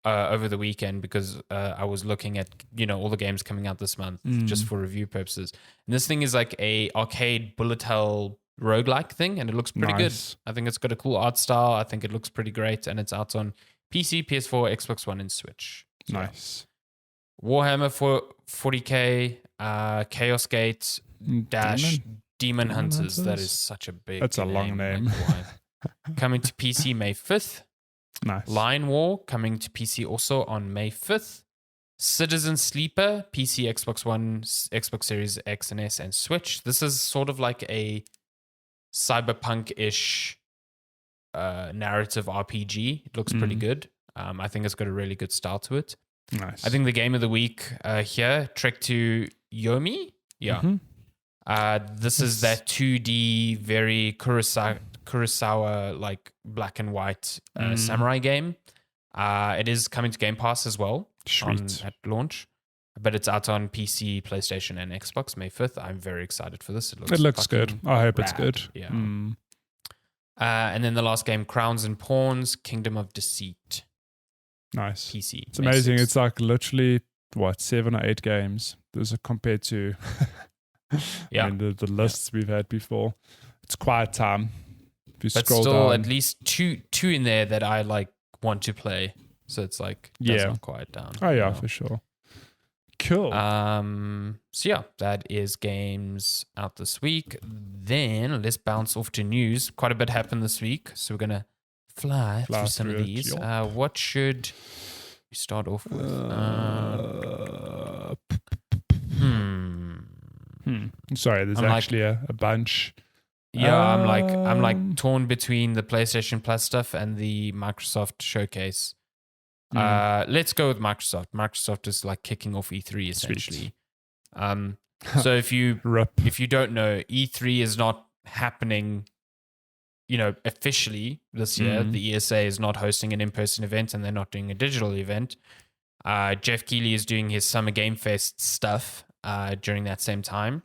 over the weekend because I was looking at, all the games coming out this month just for review purposes. And this thing is like a arcade bullet hell roguelike thing, and it looks pretty good. I think it's got a cool art style. I think it looks pretty great, and it's out on PC, PS4, Xbox One, and Switch. So, nice. Warhammer 40K, Chaos Gate, Dash, Demon Hunters. That is such a big That's a long name. Coming to PC May 5th. Nice. Lion War coming to PC also on May 5th. Citizen Sleeper, PC, Xbox One, Xbox Series X and S, and Switch. This is sort of like a cyberpunk-ish narrative RPG. It looks pretty good. I think it's got a really good style to it. Nice. I think the game of the week here, Trek to Yomi. Yeah. This is that 2D, very Kurosawa, like black and white samurai game. It is coming to Game Pass as well at launch. But it's out on PC, PlayStation, and Xbox May 5th. I'm very excited for this. It looks good. I hope it's good. Yeah. And then the last game, Crowns and Pawns, Kingdom of Deceit. Nice. PC. It's amazing. 6th. It's like literally, 7 or 8 games. Those are compared to the lists we've had before. It's quiet time. But still, at least two in there that I like want to play. So it's like, does not quiet down. Oh, yeah, for sure. Cool. So yeah, that is games out this week. Then let's bounce off to news. Quite a bit happened this week, so we're gonna fly through some of these. What should we start off with? Sorry, there's actually a bunch. Yeah, I'm like torn between the PlayStation Plus stuff and the Microsoft Showcase. Let's go with Microsoft. Microsoft is like kicking off E3 essentially. So if you don't know, E3 is not happening, officially this year. The ESA is not hosting an in-person event, and they're not doing a digital event. Jeff Keighley is doing his Summer Game Fest stuff during that same time.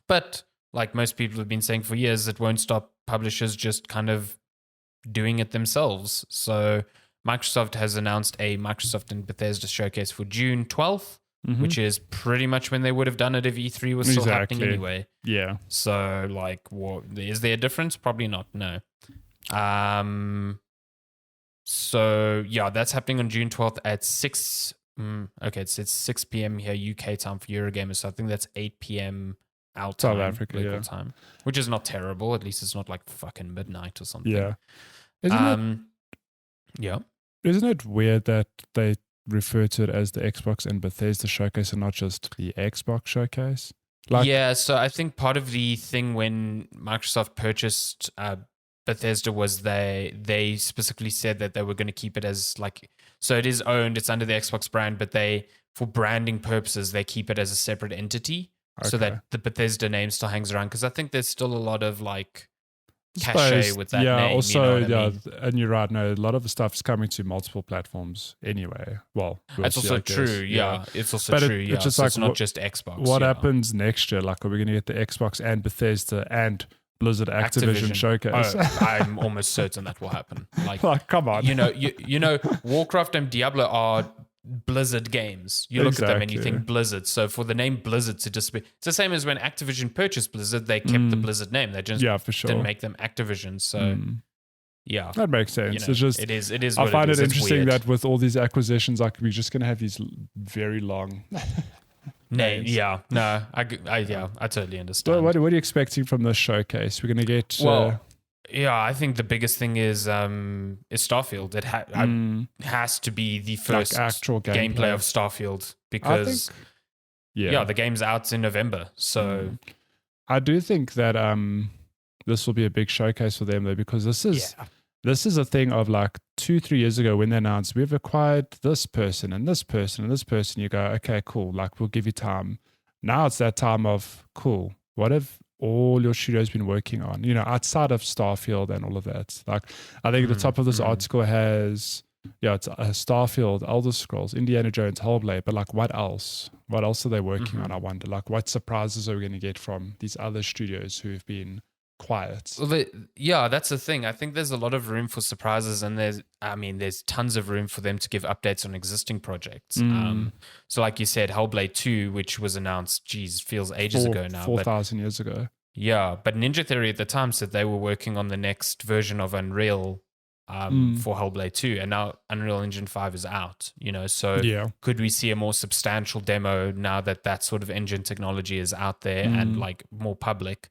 But like most people have been saying for years, it won't stop publishers just kind of doing it themselves. So Microsoft has announced a Microsoft and Bethesda showcase for June 12th, which is pretty much when they would have done it if E3 was still happening anyway. Yeah. So, like, is there a difference? Probably not, no. So yeah, that's happening on June 12th at 6. Okay, it's 6 p.m. here UK time for Eurogamer. So I think that's 8 p.m. our time, South Africa, local time, which is not terrible. At least it's not like fucking midnight or something. Yeah. Yeah. Isn't it weird that they refer to it as the Xbox and Bethesda showcase and not just the Xbox showcase? Yeah, so I think part of the thing when Microsoft purchased Bethesda was they specifically said that they were going to keep it as like, so it is owned, it's under the Xbox brand, but they, for branding purposes, they keep it as a separate entity so that the Bethesda name still hangs around. Because I think there's still a lot of like cachet with that name. Also, you know what I mean? and you're right. No, a lot of the stuff is coming to multiple platforms anyway. Well, that's also true. Yeah, it's also true. It's just like, it's not just Xbox. What happens next year? Like, are we going to get the Xbox and Bethesda and Blizzard Activision showcase? I'm almost certain that will happen. Like come on. You know, Warcraft and Diablo are Blizzard games. You look at them and you think Blizzard. So for the name Blizzard to just be, it's the same as when Activision purchased Blizzard, they kept the Blizzard name. They just for sure. didn't make them Activision. So yeah, that makes sense. You know, it's just it is. I find it interesting that with all these acquisitions, like we're just going to have these very long names. Yeah, no, I totally understand. What are you expecting from this showcase? We're going to get yeah, I think the biggest thing is Starfield. It has to be the first like actual gameplay of Starfield because the game's out in November. So I do think that this will be a big showcase for them though, because this is a thing of like 2-3 years ago when they announced we've acquired this person and this person and this person. You go, okay, cool. Like we'll give you time. Now it's that time of cool. What if all your studios been working on, you know, outside of Starfield and all of that? Like, I think the top of this article has, it's Starfield, Elder Scrolls, Indiana Jones, Hellblade, but like, what else? What else are they working on? I wonder, like, what surprises are we going to get from these other studios who have been quiet? Well, that's the thing. I think there's a lot of room for surprises, and there's tons of room for them to give updates on existing projects. So like you said, Hellblade 2, which was announced, feels ages ago now. 4,000 years ago. Yeah, but Ninja Theory at the time said they were working on the next version of Unreal for Hellblade 2, and now Unreal Engine 5 is out, you know, so could we see a more substantial demo now that that sort of engine technology is out there and like more public?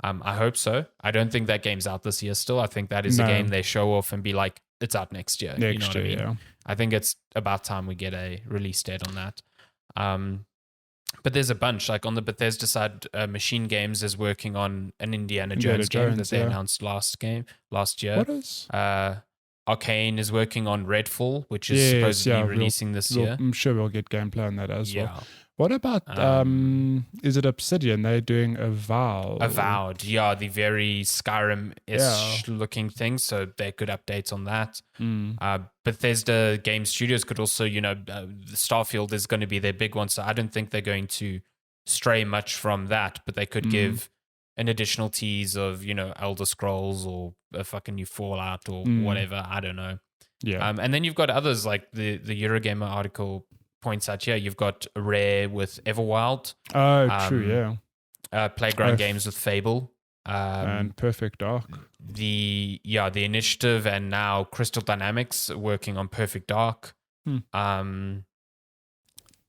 I hope so. I don't think that game's out this year still. I think that is a game they show off and be like, it's out next year. You know what I mean? I think it's about time we get a release date on that. But there's a bunch. Like on the Bethesda side, Machine Games is working on an Indiana Jones game that they announced last year. What is? Arcane is working on Redfall, which is supposedly releasing this year. I'm sure we'll get gameplay on that as well. What about, is it Obsidian? They're doing Avowed. Avowed, the very Skyrim-ish looking thing, so they're good updates on that. Bethesda Game Studios could also, Starfield is going to be their big one, so I don't think they're going to stray much from that, but they could give an additional tease of, Elder Scrolls or a fucking new Fallout or whatever, I don't know. Yeah. And then you've got others like the Eurogamer article points out here. You've got Rare with Everwild. Oh, true, Playground Games with Fable. And Perfect Dark. The Initiative and now Crystal Dynamics working on Perfect Dark.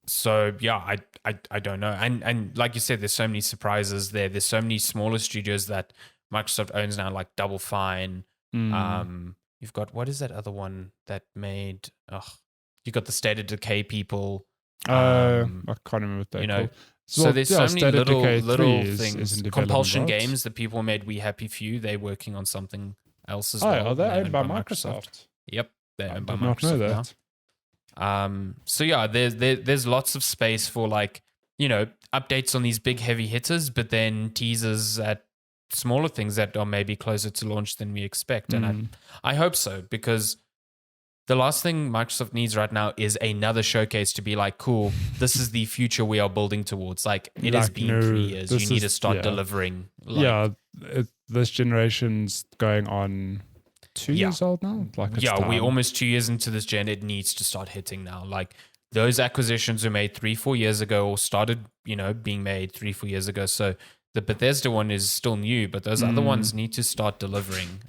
So yeah, I don't know. And like you said, there's so many surprises there. There's so many smaller studios that Microsoft owns now, like Double Fine. You've got, what is that other one that made you got the State of Decay people. I can't remember what they're called. So there's so many little things. Is Compulsion Games, the people who made We Happy Few, they're working on something else as well. Are they owned by Microsoft? Yep, they're owned by Microsoft. I did not know that. So yeah, there's lots of space for like, updates on these big heavy hitters, but then teasers at smaller things that are maybe closer to launch than we expect. And I hope so, because the last thing Microsoft needs right now is another showcase to be like, cool, this is the future we are building towards. Like, it has been 3 years. You need to start delivering. This generation's going on 2 years old now. We're almost 2 years into this gen. It needs to start hitting now. Like, those acquisitions were made 3-4 years ago or started, being made 3-4 years ago. So the Bethesda one is still new, but those other ones need to start delivering.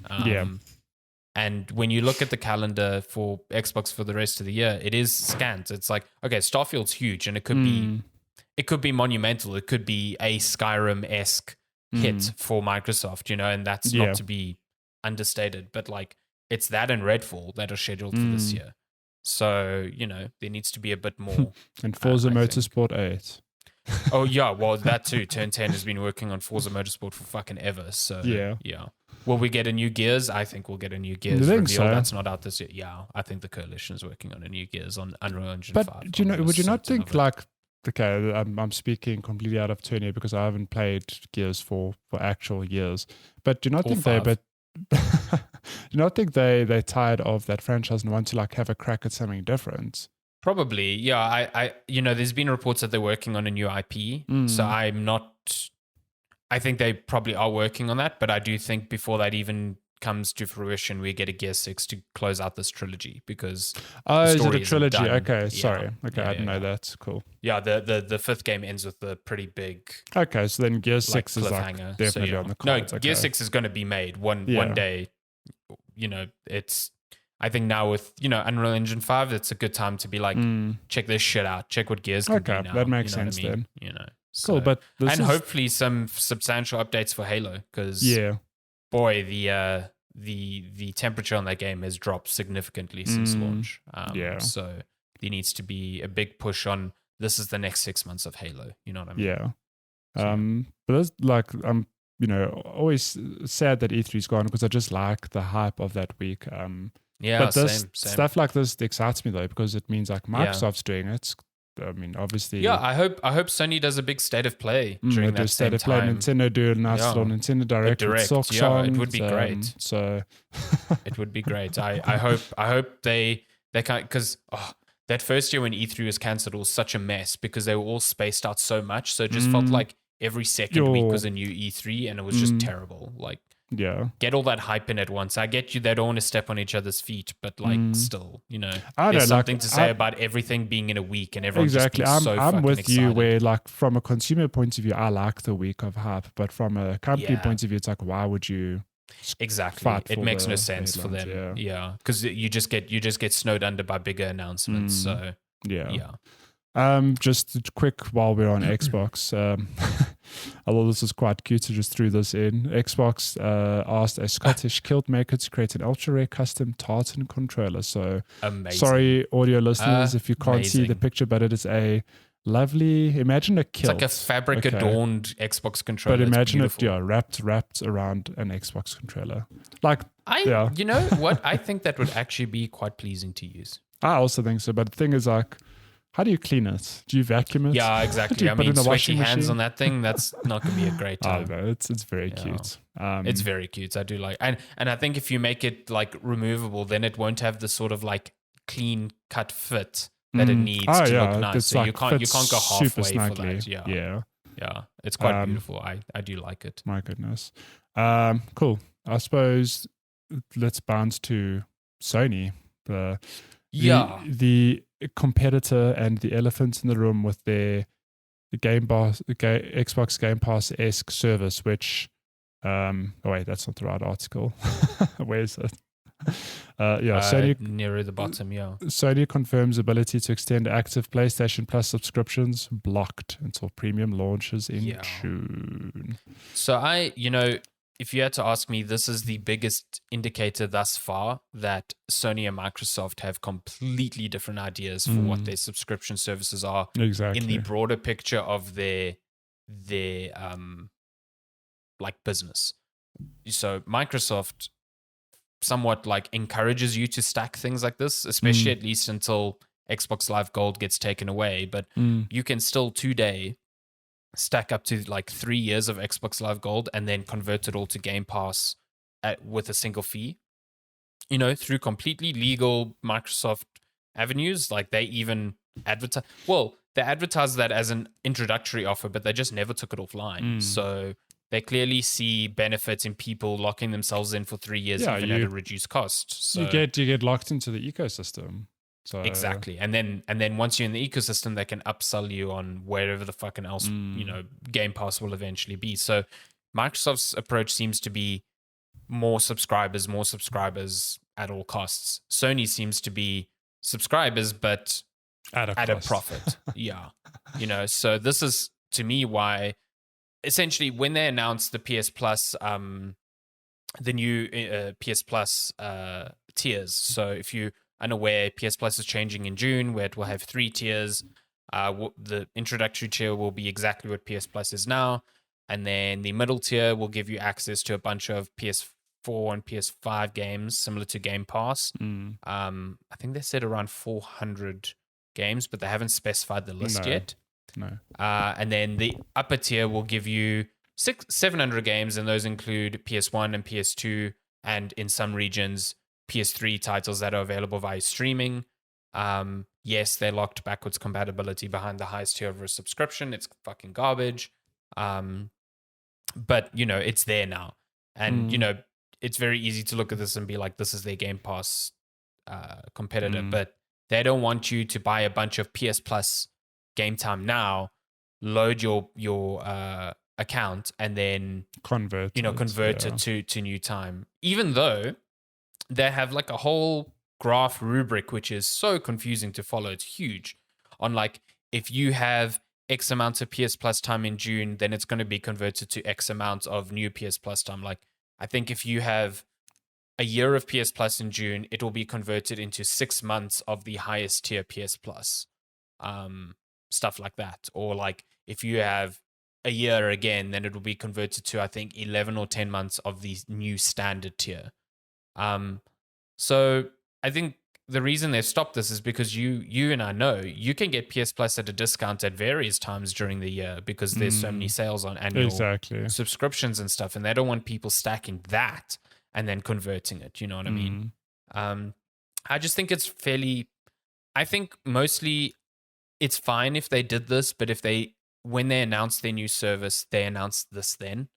And when you look at the calendar for Xbox for the rest of the year, it is scant. It's like, okay, Starfield's huge, and it could be monumental. It could be a Skyrim-esque hit for Microsoft, and that's not to be understated. But like, it's that and Redfall that are scheduled for this year. So, there needs to be a bit more. And Forza Motorsport 8. Oh, yeah. Well, that too. Turn 10 has been working on Forza Motorsport for fucking ever. So, yeah. Will we get a new Gears? I think we'll get a new Gears reveal. So? That's not out this year. Yeah, I think the Coalition is working on a new Gears on Unreal Engine 5. But would you not think like, okay, I'm speaking completely out of turn here because I haven't played Gears for actual years. But do you not think they're tired of that franchise and want to like have a crack at something different? Probably, yeah. I there's been reports that they're working on a new IP. So I think they probably are working on that, but I do think before that even comes to fruition, we get a Gear 6 to close out this trilogy because is it a trilogy? Okay, sorry. Okay, I didn't know that. Cool. Yeah, the fifth game ends with a pretty big. Okay, so then Gear 6 is like definitely on the cards. No, Gear 6 is going to be made one day. It's. I think now with Unreal Engine 5, it's a good time to be like, check this shit out. Check what Gears can be now. That makes sense then. So, cool, but hopefully some substantial updates for Halo because boy, the temperature on that game has dropped significantly since launch. So there needs to be a big push on this is the next 6 months of Halo. You know what I mean? Yeah. But that's like always sad that E3's gone because I just like the hype of that week. But same. Stuff like this excites me though because it means like Microsoft's doing it. I mean, obviously. Yeah, I hope Sony does a big state of play during that same time. Nintendo do a nice little Nintendo Direct. It would be great. So it would be great. I hope they can't because that first year when E3 was cancelled was such a mess because they were all spaced out so much. So it just felt like every second week was a new E3 and it was just terrible. Like. Yeah. Get all that hype in at once. I get you, they don't want to step on each other's feet, but like still, there's something to say about everything being in a week and everyone exactly. just being I'm with excited. you where like from a consumer point of view, I like the week of hype, but from a company point of view, it's like, why would you it makes no sense for them. Yeah. Because you just get snowed under by bigger announcements. So just quick while we're on Xbox, although this is quite cute, so just threw this in. Xbox asked a Scottish kilt maker to create an ultra rare custom tartan controller. So amazing. Sorry, audio listeners, if you can't see the picture, but it is a lovely. Imagine a kilt. It's like a fabric adorned Xbox controller. But imagine it, wrapped around an Xbox controller. Like, you know what? I think that would actually be quite pleasing to use. I also think so, but the thing is like. How do you clean it? Do you vacuum it? Yeah, exactly. I mean, sweaty hands on that thing, that's not going to be a great time. Oh, no, it's very cute. It's very cute. I do like and I think if you make it like removable, then it won't have the sort of like clean cut fit that it needs to look nice. It's so like you can't go halfway for that. Yeah. It's quite beautiful. I do like it. My goodness. Cool. I suppose let's bounce to Sony. The competitor and the elephant in the room with their Xbox Game Pass-esque service, which wait, that's not the right article. Where is it? Sony nearer the bottom. Sony confirms ability to extend active PlayStation Plus subscriptions blocked until premium launches in June. So if you had to ask me, this is the biggest indicator thus far that Sony and Microsoft have completely different ideas for what their subscription services are in the broader picture of their like business. So Microsoft somewhat like encourages you to stack things like this, especially at least until Xbox Live Gold gets taken away. But you can still today stack up to like 3 years of Xbox Live Gold and then convert it all to Game Pass with a single fee, through completely legal Microsoft avenues. Like they even advertise, they advertised that as an introductory offer, but they just never took it offline. So they clearly see benefits in people locking themselves in for 3 years even at a reduced cost. So you get locked into the ecosystem. So, exactly, and then once you're in the ecosystem, they can upsell you on wherever the fucking else Game Pass will eventually be. So Microsoft's approach seems to be more subscribers at all costs. Sony seems to be subscribers, but at a profit. Yeah. So this is, to me, why essentially when they announced the PS Plus, the new PS Plus tiers. So if you're unaware, PS Plus is changing in June, where it will have 3 tiers. The introductory tier will be exactly what PS Plus is now. And then the middle tier will give you access to a bunch of PS4 and PS5 games, similar to Game Pass. I think they said around 400 games, but they haven't specified the list yet. No. And then the upper tier will give you 700 games, and those include PS1 and PS2, and in some regions, PS3 titles that are available via streaming. Yes, they locked backwards compatibility behind the highest tier of a subscription. It's fucking garbage. But, it's there now. And, it's very easy to look at this and be like, this is their Game Pass competitor. But they don't want you to buy a bunch of PS Plus game time now, load your account, and then convert it to new time. Even though they have like a whole graph rubric, which is so confusing to follow. It's huge. On like, if you have X amount of PS Plus time in June, then it's going to be converted to X amount of new PS Plus time. Like, I think if you have a year of PS Plus in June, it will be converted into 6 months of the highest tier PS Plus. Stuff like that. Or like, if you have a year again, then it will be converted to, I think, 11 or 10 months of the new standard tier. So I think the reason they've stopped this is because you and I know you can get PS Plus at a discount at various times during the year because there's so many sales on annual subscriptions and stuff, and they don't want people stacking that and then converting it. You know what I mean? I just think it's I think mostly it's fine if they did this, but when they announced their new service, they announced this then.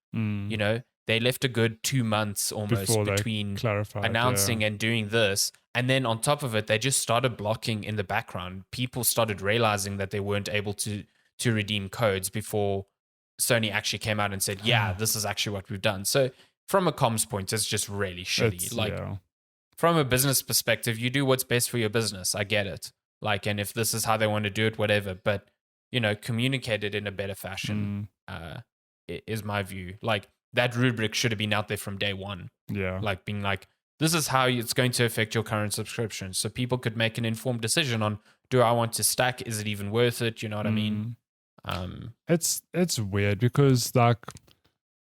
They left a good 2 months almost between announcing and doing this. And then on top of it, they just started blocking in the background. People started realizing that they weren't able to redeem codes before Sony actually came out and said, yeah, this is actually what we've done. So from a comms point, it's just really shitty. From a business perspective, you do what's best for your business. I get it. And if this is how they want to do it, whatever. But, communicate it in a better fashion is my view. That rubric should have been out there from day one. Yeah. Being like, this is how it's going to affect your current subscription. So people could make an informed decision on, do I want to stack? Is it even worth it? You know what I mean? It's weird because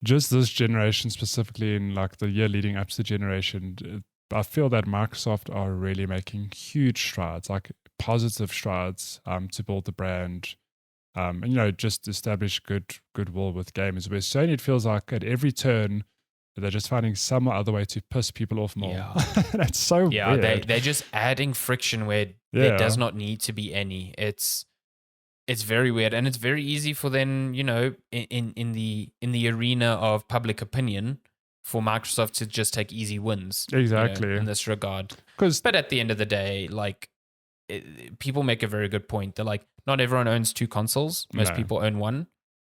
just this generation specifically in the year leading up to the generation, I feel that Microsoft are really making huge strides, positive strides to build the brand. And just establish goodwill with gamers. Where Sony, it feels like at every turn they're just finding some other way to piss people off more. Yeah. That's so weird. They're just adding friction where there does not need to be any. It's very weird, and it's very easy for them, in the arena of public opinion, for Microsoft to just take easy wins. Exactly. In this regard. But at the end of the day, people make a very good point. They're like, not everyone owns 2 consoles. Most people own 1.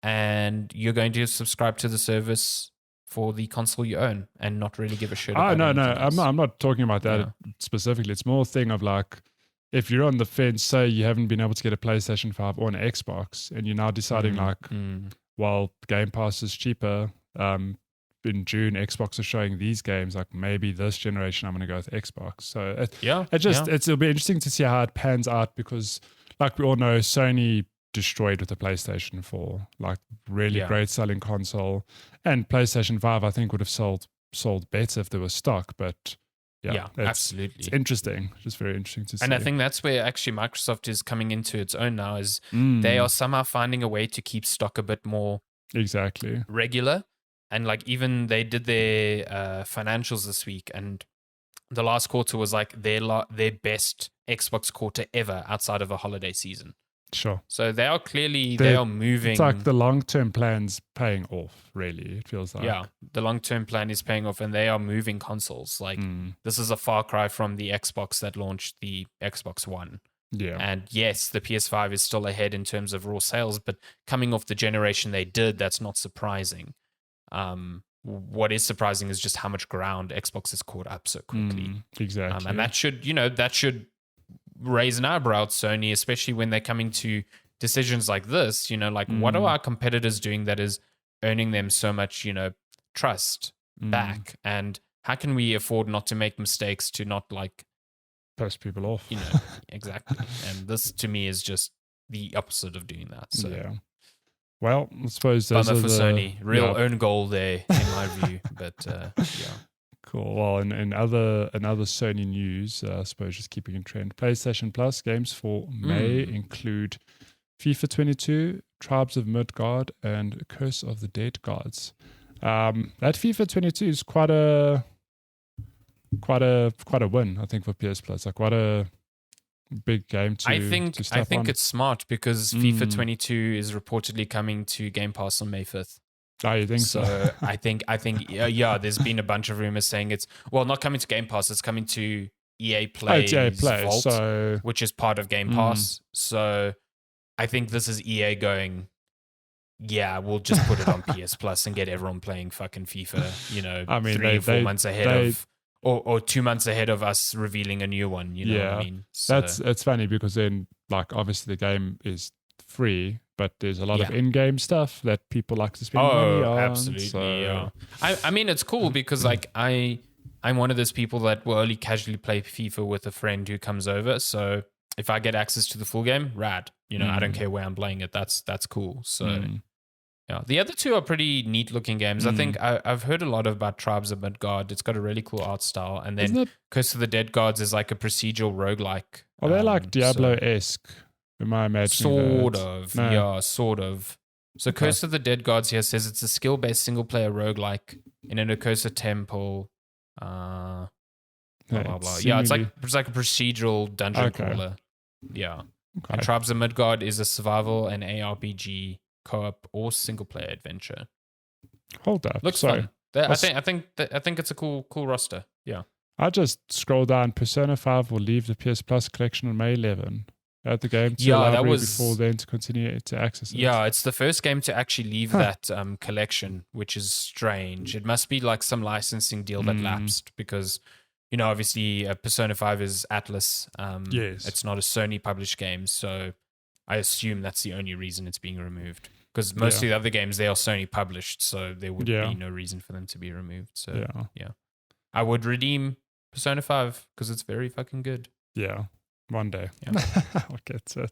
And you're going to subscribe to the service for the console you own and not really give a shit about no. I'm not talking about that specifically. It's more a thing of if you're on the fence, say you haven't been able to get a PlayStation 5 or an Xbox, and you're now deciding well, Game Pass is cheaper. In June, Xbox is showing these games. Maybe this generation, I'm going to go with Xbox. So it'll be interesting to see how it pans out because, we all know, Sony destroyed with the PlayStation 4. Really great selling console, and PlayStation 5 I think would have sold better if there was stock. But absolutely, it's interesting. Just very interesting to see. And I think that's where actually Microsoft is coming into its own now. Is they are somehow finding a way to keep stock a bit more regular. And even they did their financials this week, and the last quarter was their best Xbox quarter ever outside of a holiday season. Sure. So they are clearly they are moving. It's the long-term plan's paying off. Really, it feels like. Yeah, the long-term plan is paying off, and they are moving consoles. This is a far cry from the Xbox that launched the Xbox One. Yeah. And yes, the PS5 is still ahead in terms of raw sales, but coming off the generation they did, that's not surprising. what is surprising is just how much ground Xbox has caught up so quickly. Exactly. And that should raise an eyebrow at Sony, especially when they're coming to decisions like this. What are our competitors doing that is earning them so much, trust back? And how can we afford not to make mistakes, to not piss people off? Exactly. And this to me is just the opposite of doing that. So yeah. Well, I suppose those bummer are for Sony. Real own goal there, in my view. But yeah. Cool. Well, in other Sony news, I suppose just keeping in trend, PlayStation Plus games for May include FIFA 22, Tribes of Midgard, and Curse of the Dead Gods. That FIFA 22 is quite a win, I think, for PS Plus. Quite a big game to I think on. It's smart because FIFA 22 is reportedly coming to Game Pass on May 5th. Oh, you think so? I think there's been a bunch of rumors saying it's not coming to Game Pass, it's coming to EA Play's Vault, which is part of Game Pass. So I think this is EA going, yeah, we'll just put it on PS Plus and get everyone playing fucking FIFA, I mean, 3 or 4 months ahead of or 2 months ahead of us revealing a new one, know what I mean? So, it's funny because then obviously the game is free, but there's a lot of in-game stuff that people like to spend money on. Absolutely, so. I mean, it's cool because I'm one of those people that will only casually play FIFA with a friend who comes over. So if I get access to the full game, rad. I don't care where I'm playing it. That's cool. So yeah, the other two are pretty neat looking games. I think I've heard a lot about Tribes of Midgard. It's got a really cool art style, and then Curse of the Dead Gods is like a procedural roguelike. Are they like Diablo-esque? Am I imagining sort of? No. Yeah, sort of. So Curse of the Dead Gods here says it's a skill-based single-player roguelike in an Akosa temple. Blah, blah, blah. Yeah, it's like a procedural dungeon crawler. Yeah. Okay. And Tribes of Midgard is a survival and ARPG co-op or single-player adventure. Hold up. Looks fun. I think it's a cool roster. Yeah. I just scroll down. Persona 5 will leave the PS Plus collection on May 11. At the game to library before then to continue to access it. Yeah, it's the first game to actually leave that collection, which is strange. It must be like some licensing deal that lapsed because, obviously Persona 5 is Atlas. Yes. It's not a Sony published game, so I assume that's the only reason it's being removed. Because most of the other games, they are Sony published, so there would be no reason for them to be removed. So, yeah. I would redeem Persona 5 because it's very fucking good. Yeah. One day. I'll get to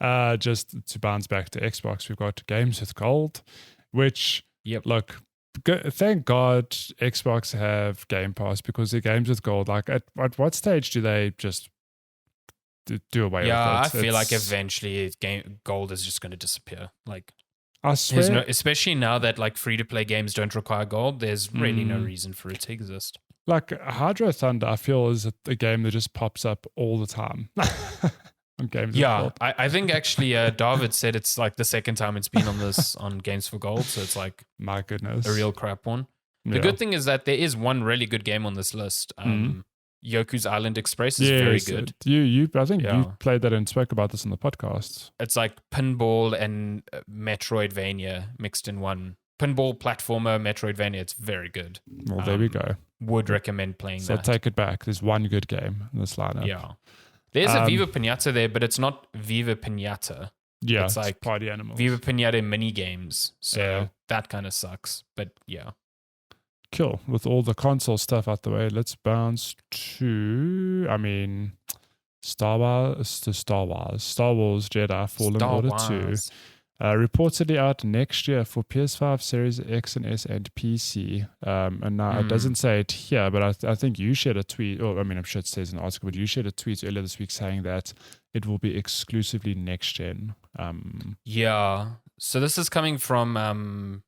it. Just to bounce back to Xbox, we've got Games with Gold, which, look, thank God Xbox have Game Pass because the Games with Gold, at what stage do they just do away with it? Yeah, I feel like eventually Gold is just going to disappear. I swear. Especially now that free-to-play games don't require Gold, there's really no reason for it to exist. Hydro Thunder, I feel, is a game that just pops up all the time on Games with Gold. I think actually David said it's the second time it's been on Games for Gold, so it's my goodness, a real crap one. The good thing is that there is one really good game on this list. Yoku's Island Express is very good. I think you played that and spoke about this in the podcast. It's like pinball and Metroidvania mixed in one. Pinball platformer Metroidvania. It's very good. Well, there we go. Would recommend playing that. So take it back. There's one good game in this lineup. Yeah. There's a Viva Pinata there, but it's not Viva Pinata. Yeah, it's like Party Animals. Viva Pinata mini games. So that kind of sucks. But yeah. Cool. With all the console stuff out the way, let's bounce to, Star Wars Jedi Fallen Order 2. Reportedly out next year for PS5, Series X and S, and PC. And now it doesn't say it here, but I think you shared a tweet, I'm sure it says in the article, but you shared a tweet earlier this week saying that it will be exclusively next gen. Yeah. So this is coming from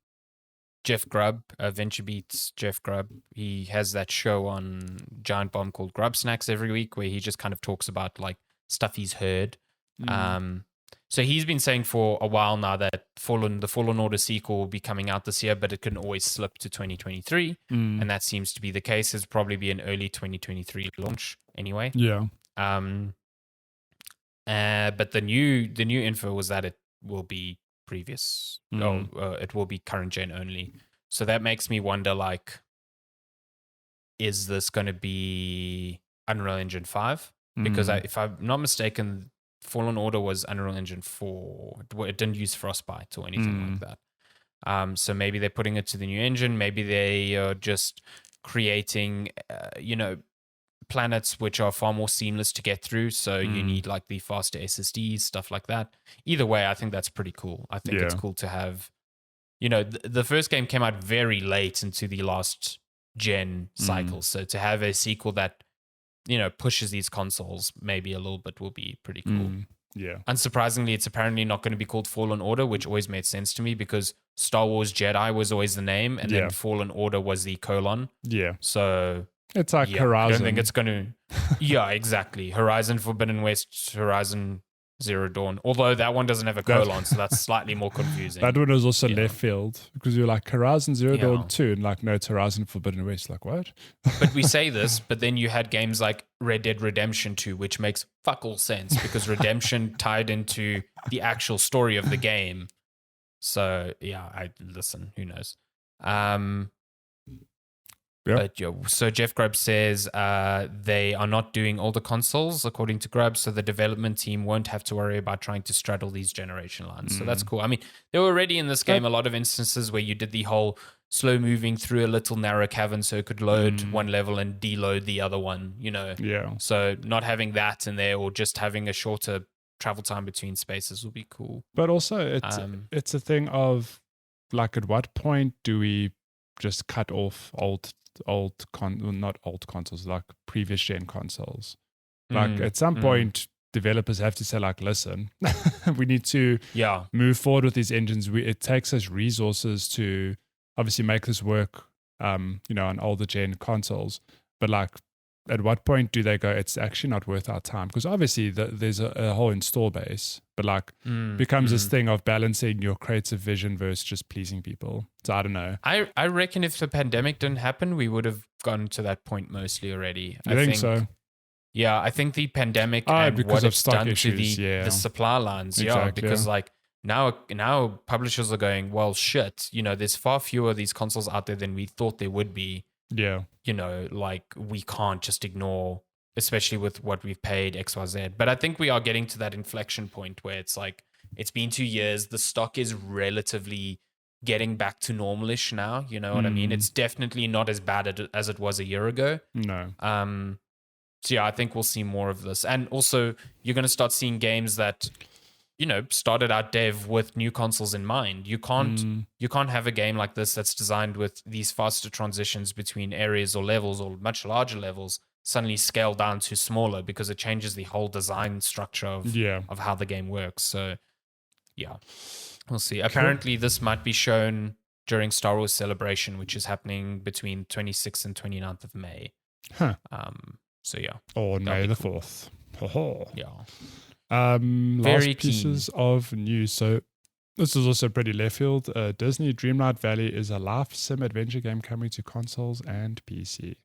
Jeff Grubb, VentureBeat's Jeff Grubb. He has that show on Giant Bomb called Grub Snacks every week where he just kind of talks about stuff he's heard. So he's been saying for a while now that the Fallen Order sequel will be coming out this year, but it can always slip to 2023. And that seems to be the case. It'll probably be an early 2023 launch anyway. Yeah. But the new info was that it will be previous. It will be current gen only. So that makes me wonder, like, is this going to be Unreal Engine 5? Because if I'm not mistaken, Fallen Order was Unreal Engine 4. It didn't use Frostbite or anything like that. So maybe they're putting it to the new engine. Maybe they are just creating, planets which are far more seamless to get through. So you need like the faster SSDs, stuff like that. Either way, I think that's pretty cool. I think it's cool to have, the first game came out very late into the last gen cycle. So to have a sequel that, pushes these consoles maybe a little bit will be pretty cool. Yeah. Unsurprisingly, it's apparently not going to be called Fallen Order, which always made sense to me because Star Wars Jedi was always the name and then Fallen Order was the colon. Yeah. So it's like Horizon. I don't think it's going to... Yeah, exactly. Horizon Forbidden West, Horizon Zero Dawn. Although that one doesn't have a colon, so that's slightly more confusing. That one was also left field because you're like Horizon Zero Dawn 2 and like, no, it's Horizon Forbidden West. Like, what? But we say this, but then you had games like Red Dead Redemption 2, which makes fuck all sense because Redemption tied into the actual story of the game. So, listen, who knows? But so Jeff Grubb says they are not doing older consoles, according to Grubb, so the development team won't have to worry about trying to straddle these generation lines. So that's cool. I mean, there were already in this game a lot of instances where you did the whole slow moving through a little narrow cavern so it could load one level and deload the other one, Yeah. So not having that in there or just having a shorter travel time between spaces will be cool. But also it's a thing of like, at what point do we just cut off not old consoles, like previous gen consoles? Like at some point developers have to say like, listen, we need to move forward with these engines. It takes us resources to obviously make this work on older gen consoles, but like, at what point do they go, it's actually not worth our time? Because obviously there's a whole install base, but like becomes this thing of balancing your creative vision versus just pleasing people. So I don't know. I reckon if the pandemic didn't happen, we would have gone to that point mostly already. I think so. Yeah, I think the pandemic and what it's done issues, to the supply lines. Exactly, because like now publishers are going, well, shit, there's far fewer of these consoles out there than we thought there would be. Yeah. Like we can't just ignore, especially with what we've paid XYZ. But I think we are getting to that inflection point where it's like, it's been 2 years. The stock is relatively getting back to normalish now. You know what I mean? It's definitely not as bad as it was a year ago. No. So I think we'll see more of this. And also you're going to start seeing games that, started out dev with new consoles in mind. You can't have a game like this that's designed with these faster transitions between areas or levels or much larger levels suddenly scale down to smaller because it changes the whole design structure of how the game works. So we'll see. Apparently this might be shown during Star Wars Celebration, which is happening between 26th and 29th of May. So or May the 4th. Yeah. Last pieces of news. So this is also pretty left field. Disney Dreamlight Valley is a life sim adventure game coming to consoles and PC.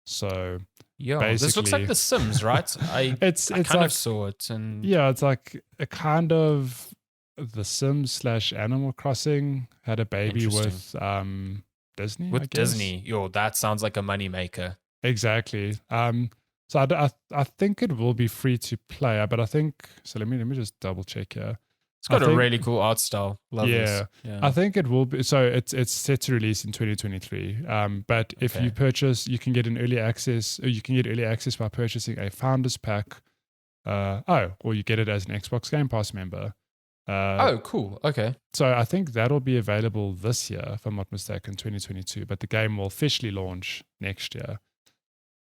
So this looks like The Sims, right? I kind of saw it, and it's like a kind of The Sims / Animal Crossing had a baby with Disney. With Disney, that sounds like a moneymaker. Exactly. So I think it will be free to play, but I think so. Let me just double check here. It's got a really cool art style. Love this. Yeah, I think it will be. So it's set to release in 2023. But if you purchase, you can get an early access. Or you can get early access by purchasing a Founders Pack. Or you get it as an Xbox Game Pass member. Cool. Okay. So I think that'll be available this year, if I'm not mistaken, 2022. But the game will officially launch next year.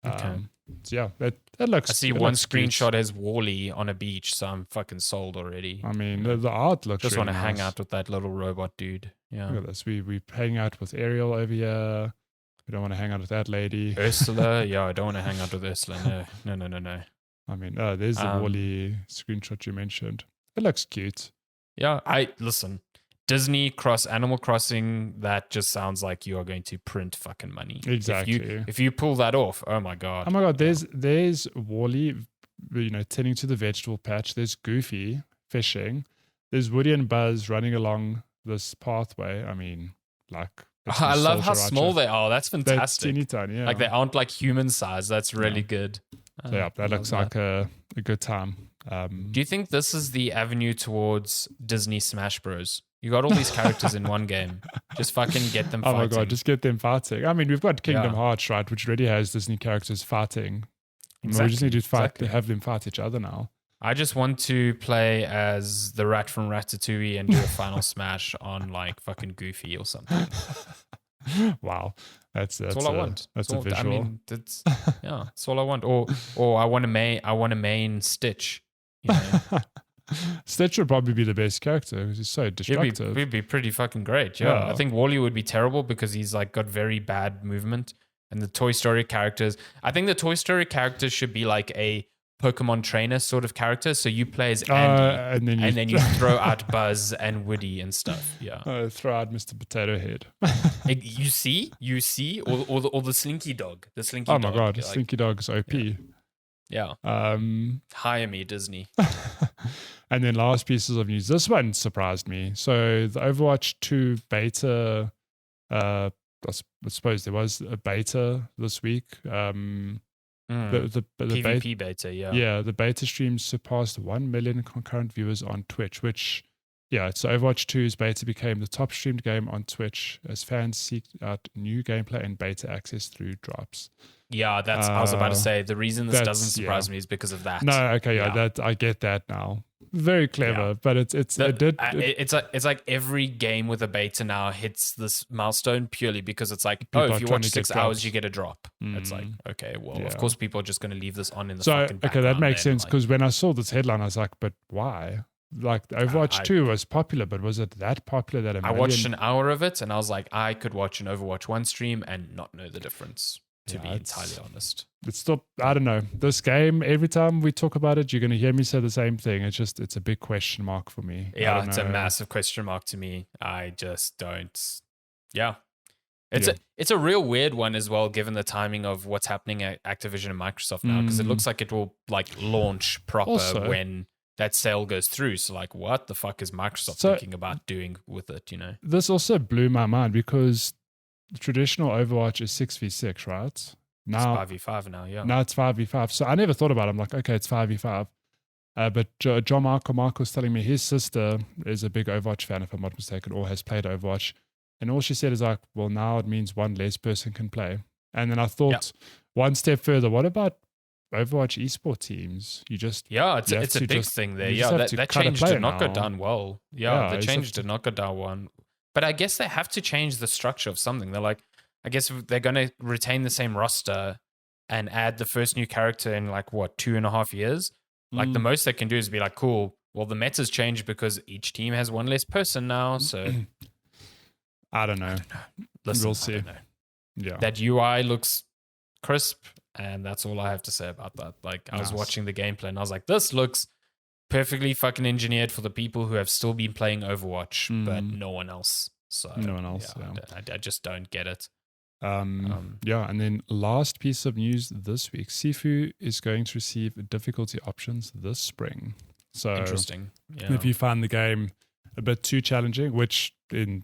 Okay. So it looks. I see one screenshot has Wall-E on a beach, so I'm fucking sold already. I mean, the art looks. Just really want to nice. hang out with that little robot dude. Yeah. Look at this. We hang out with Ariel over here. We don't want to hang out with that lady. Ursula. I don't want to hang out with Ursula. No. I mean, there's the Wall-E screenshot you mentioned. It looks cute. Yeah. Listen. Disney cross Animal Crossing, that just sounds like you are going to print fucking money. Exactly. If you pull that off, oh my god. There's Wall-E, tending to the vegetable patch. There's Goofy fishing. There's Woody and Buzz running along this pathway. I mean, like, I love how small they are. That's fantastic. They're teeny tiny, yeah. Like they aren't like human size. That's really good. So yeah, that looks like a good time. Do you think this is the avenue towards Disney Smash Bros? You got all these characters in one game. Just fucking get them fighting. Oh my god, just get them fighting. I mean, we've got Kingdom Hearts, right, which already has Disney characters fighting. Exactly. We just need to have them fight each other now. I just want to play as the rat from Ratatouille and do a final smash on like fucking Goofy or something. Wow, that's all I want. That's a visual. I mean, that's all I want. Or I want to main Stitch. You know? Stitch would probably be the best character because he's so destructive. He'd be pretty fucking great. Yeah, I think Wall-E would be terrible because he's like got very bad movement. And the Toy Story characters, I think the Toy Story characters should be like a Pokemon trainer sort of character. So you play as Andy, and then you throw out Buzz and Woody and stuff. Yeah, throw out Mr. Potato Head. You see, or the Slinky Dog. The Slinky Dog. Oh my god, like, Slinky Dog's OP. Yeah. Hire me, Disney. And then last pieces of news. This one surprised me. So the Overwatch 2 beta. I suppose there was a beta this week. The PvP beta, yeah. Yeah, the beta streams surpassed 1 million concurrent viewers on Twitch, which, so Overwatch 2's beta became the top streamed game on Twitch as fans seek out new gameplay and beta access through drops. Yeah, that's. I was about to say the reason this doesn't surprise me is because of that. No, okay, that I get that now. Very clever, but it's like every game with a beta now hits this milestone purely because it's like, if you watch 6 hours, you get a drop. It's like, okay, well, of course, people are just going to leave this on in the fucking background. Okay, that makes sense because when I saw this headline, I was like, but why? Like Overwatch 2 was popular, but was it that popular that I watched an hour of it and I was like, I could watch an Overwatch 1 stream and not know the difference. To be entirely honest, it's still, I don't know, this game, every time we talk about it, you're going to hear me say the same thing. It's a big question mark for me. It's a massive question mark to me. I just don't. It's a real weird one as well, given the timing of what's happening at Activision and Microsoft now, because it looks like it will like launch proper when that sale goes through. So like, what the fuck is Microsoft thinking about doing with it? You know, this also blew my mind because the traditional Overwatch is 6v6, right? Now it's 5v5 now, yeah. Now it's 5v5. So I never thought about it. I'm like, okay, it's 5v5. But John Marco was telling me his sister is a big Overwatch fan, if I'm not mistaken, or has played Overwatch. And all she said is like, well, now it means one less person can play. And then I thought one step further, what about Overwatch esports teams? It's a big thing there. Yeah, that change did not go down well. Yeah, the change did not go down well. But I guess they have to change the structure of something. They're like, I guess if they're going to retain the same roster and add the first new character in like, 2.5 years? Like the most they can do is be like, cool, well, the meta's changed because each team has one less person now. So I don't know. Listen, we'll see. Yeah. That UI looks crisp, and that's all I have to say about that. Like I was watching the gameplay and I was like, this looks perfectly fucking engineered for the people who have still been playing Overwatch, but no one else. So no one else. I just don't get it. And then last piece of news this week: Sifu is going to receive difficulty options this spring. So interesting. Yeah. If you find the game a bit too challenging, which in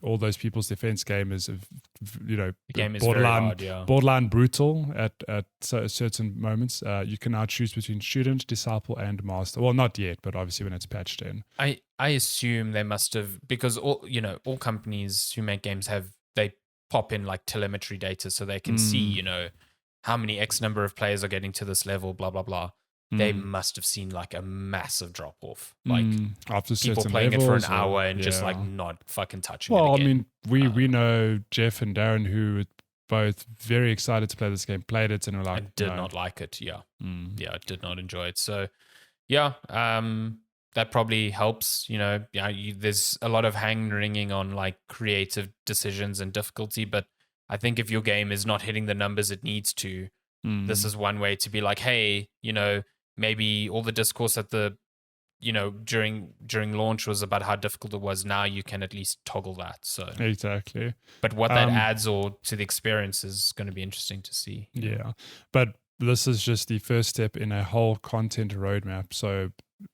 all those people's defense game is, the game is borderline, very hard, borderline brutal at certain moments. You can now choose between student, disciple, and master. Well, not yet, but obviously when it's patched in. I assume they must have, because all companies who make games they pop in like telemetry data so they can see, how many X number of players are getting to this level, blah, blah, blah. They must have seen like a massive drop off, like after people playing it for an hour and just like not fucking touching it again. I mean, we know Jeff and Darren, who were both very excited to play this game, played it and were like, I did not like it. Yeah, I did not enjoy it. So, that probably helps. There's a lot of hand-wringing on like creative decisions and difficulty, but I think if your game is not hitting the numbers it needs to, this is one way to be like, hey, maybe all the discourse at the, during launch was about how difficult it was. Now you can at least toggle that. So exactly. But what that adds or to the experience is going to be interesting to see. Yeah, but this is just the first step in a whole content roadmap. So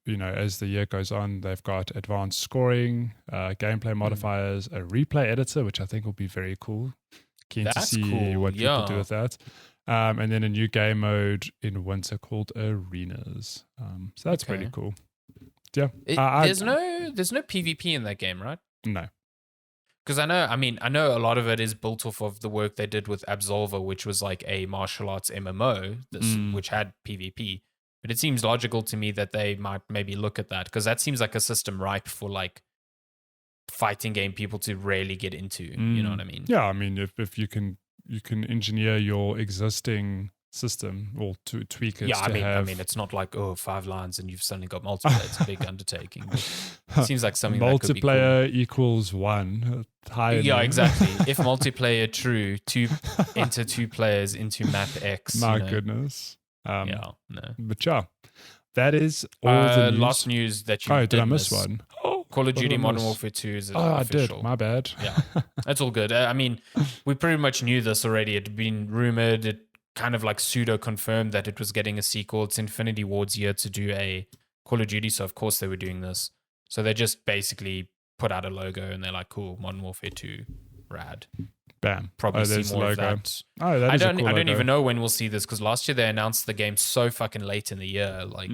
as the year goes on, they've got advanced scoring, gameplay modifiers, a replay editor, which I think will be very cool. Keen to see cool. what people do with that. And then a new game mode in winter called Arenas. So that's pretty cool. Yeah. There's no PvP in that game, right? No. Because I know a lot of it is built off of the work they did with Absolver, which was like a martial arts MMO, which had PvP. But it seems logical to me that they might maybe look at that, because that seems like a system ripe for like fighting game people to really get into. You know what I mean? Yeah, I mean, if you can engineer your existing system or to tweak it. Yeah, I mean, it's not like 5 lines and you've suddenly got multiplayer. It's a big undertaking. It seems like something that could be cool. Multiplayer equals 1. Yeah, exactly. If multiplayer true, enter 2 players into map X. My goodness. No. But yeah, that is all the news. Last news that you did I miss one? Call of Duty Modern Warfare 2 is official. I did. My bad. Yeah, that's all good. I mean, we pretty much knew this already. It had been rumored. It kind of like pseudo confirmed that it was getting a sequel. It's Infinity Ward's year to do a Call of Duty, so of course they were doing this. So they just basically put out a logo and they're like, cool, Modern Warfare 2, rad. Bam. Probably see more of that. That I is don't a cool logo. even know when we'll see this, because last year they announced the game so fucking late in the year. Like,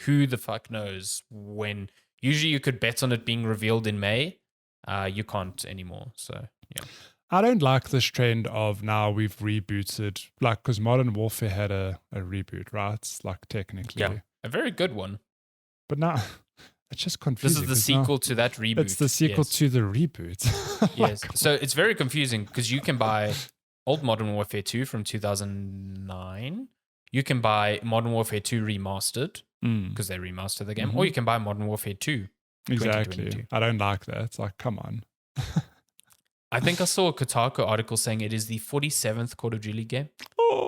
who the fuck knows when? Usually you could bet on it being revealed in May. You can't anymore. So, yeah. I don't like this trend of now we've rebooted, like, because Modern Warfare had a reboot, right? Like, technically. Yeah, a very good one. But now, it's just confusing. This is the sequel to that reboot. It's the sequel to the reboot. Yes. So it's very confusing, because you can buy old Modern Warfare 2 from 2009. You can buy Modern Warfare 2 remastered, because they remastered the game, or you can buy Modern Warfare 2. Exactly. I don't like that. It's like, come on. I think I saw a Kotaku article saying it is the 47th Call of Duty game,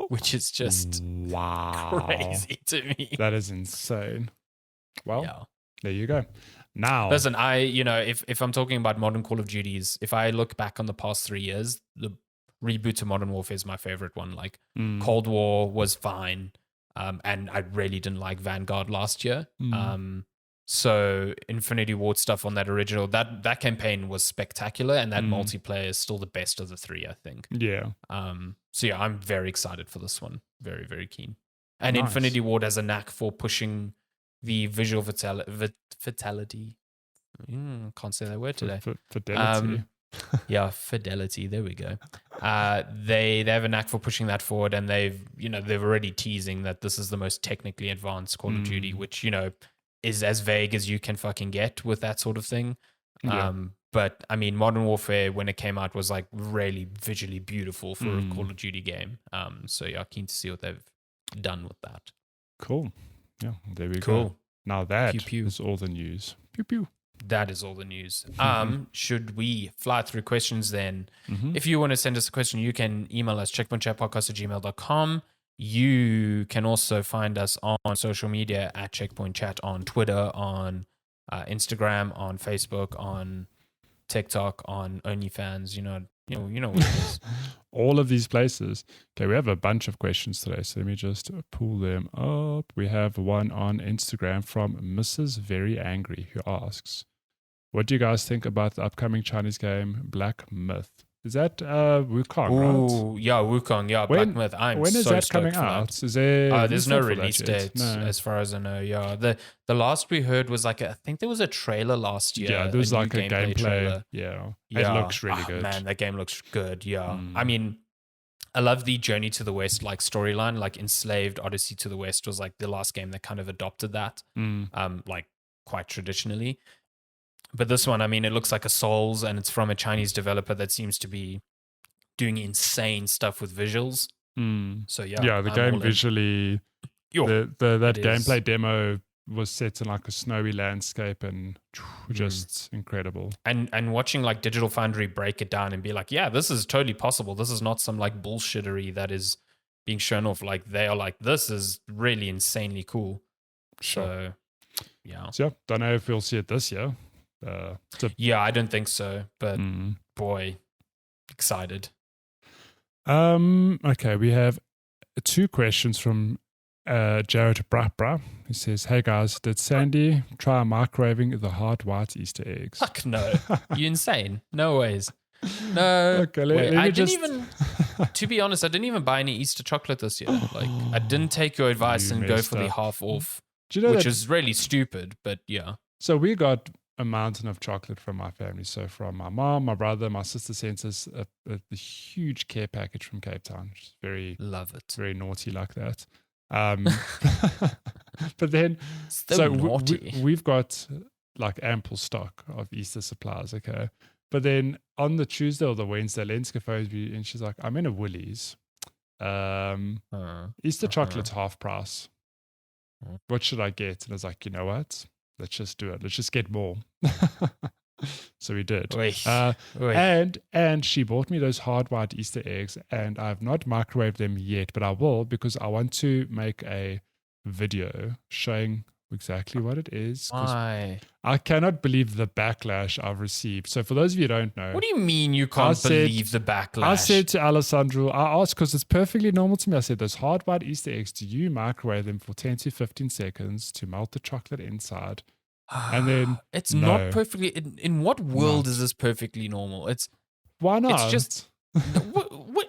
which is just crazy to me. That is insane. Well, there you go. Now, listen, if I'm talking about modern Call of Duties, if I look back on the past 3 years, the reboot to Modern Warfare is my favorite one. Like Cold War was fine, and I really didn't like Vanguard last year. So Infinity Ward stuff on that original, that campaign was spectacular, and that multiplayer is still the best of the 3, I think. Yeah. So yeah, I'm very excited for this one. Very, very keen. And Nice. Infinity Ward has a knack for pushing the visual fatality. Can't say that word today. Fidelity. Yeah, fidelity. There we go. They have a knack for pushing that forward, and they're already teasing that this is the most technically advanced Call of Duty, which is as vague as you can fucking get with that sort of thing. Yeah. But I mean, Modern Warfare when it came out was like really visually beautiful for a Call of Duty game. So yeah, keen to see what they've done with that. Cool. Yeah, there we go. Now that is all the news. Pew pew. That is all the news. Should we fly through questions then? If you want to send us a question, you can email us checkpointchatpodcast@gmail.com. You can also find us on social media at Checkpoint Chat, on Twitter, on Instagram, on Facebook, on TikTok, on OnlyFans. You know what it is. All of these places. Okay, we have a bunch of questions today, so let me just pull them up. We have one on Instagram from Mrs. Very Angry, who asks, what do you guys think about the upcoming Chinese game Black Myth? Is that Wukong, right? Yeah, Wukong. Yeah, Black Myth. When is that coming out? Is there? There's no release date, as far as I know. Yeah, the last we heard was I think there was a trailer last year. Yeah, there was like a gameplay trailer. Yeah, it looks really good. Man, that game looks good. Yeah, I mean, I love the Journey to the West like storyline. Like Enslaved, Odyssey to the West was like the last game that kind of adopted that. Like quite traditionally. But this one, I mean, it looks like a Souls, and it's from a Chinese developer that seems to be doing insane stuff with visuals. So yeah, the game visually, that gameplay demo was set in like a snowy landscape and just incredible. And watching like Digital Foundry break it down and be like, yeah, this is totally possible. This is not some like bullshittery that is being shown off. Like they are like, this is really insanely cool. Sure. So yeah. So don't know if we'll see it this year. I don't think so, but boy, excited. Okay, we have 2 questions from Jared Brapra, who says, "Hey guys, did Sandy try microwaving the hard white Easter eggs?" Fuck no. You insane? No ways. No. Okay, to be honest, I didn't even buy any Easter chocolate this year. Like, I didn't take your advice and go for the half off, which is really stupid, but yeah. So we got a mountain of chocolate from my family. So from my mom, my brother, my sister sent us a huge care package from Cape Town, which is love it. Very naughty like that. But then, we've got like ample stock of Easter supplies, okay? But then on the Tuesday or the Wednesday, Lenska phones me and she's like, "I'm in a Woolies. Easter chocolate's half price. What should I get?" And I was like, "You know what? Let's just do it. Let's just get more." So we did. And she bought me those hard white Easter eggs, and I've not microwaved them yet, but I will, because I want to make a video showing exactly what it is. Why? I cannot believe the backlash I've received. So for those of you who don't know. What do you mean you can't believe the backlash? I said to Alessandro, I asked because it's perfectly normal to me. I said, "Those hard white Easter eggs, do you microwave them for 10 to 15 seconds to melt the chocolate inside?" And then it's not perfectly. In what world is this perfectly normal? Why not? It's just. what?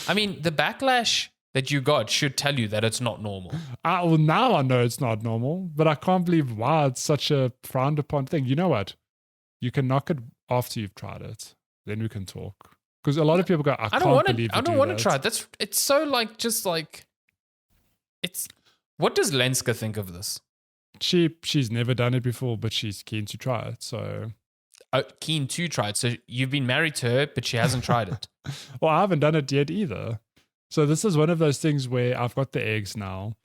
I mean, the backlash that you got should tell you that it's not normal. Well, now I know it's not normal, but I can't believe why it's such a frowned upon thing. You know what? You can knock it after you've tried it. Then we can talk. Because a lot of people go, I don't want to try it. It's so it's. What does Lenska think of this? She's never done it before, but she's keen to try it. So keen to try it. So you've been married to her, but she hasn't tried it. Well, I haven't done it yet either. So this is one of those things where I've got the eggs now.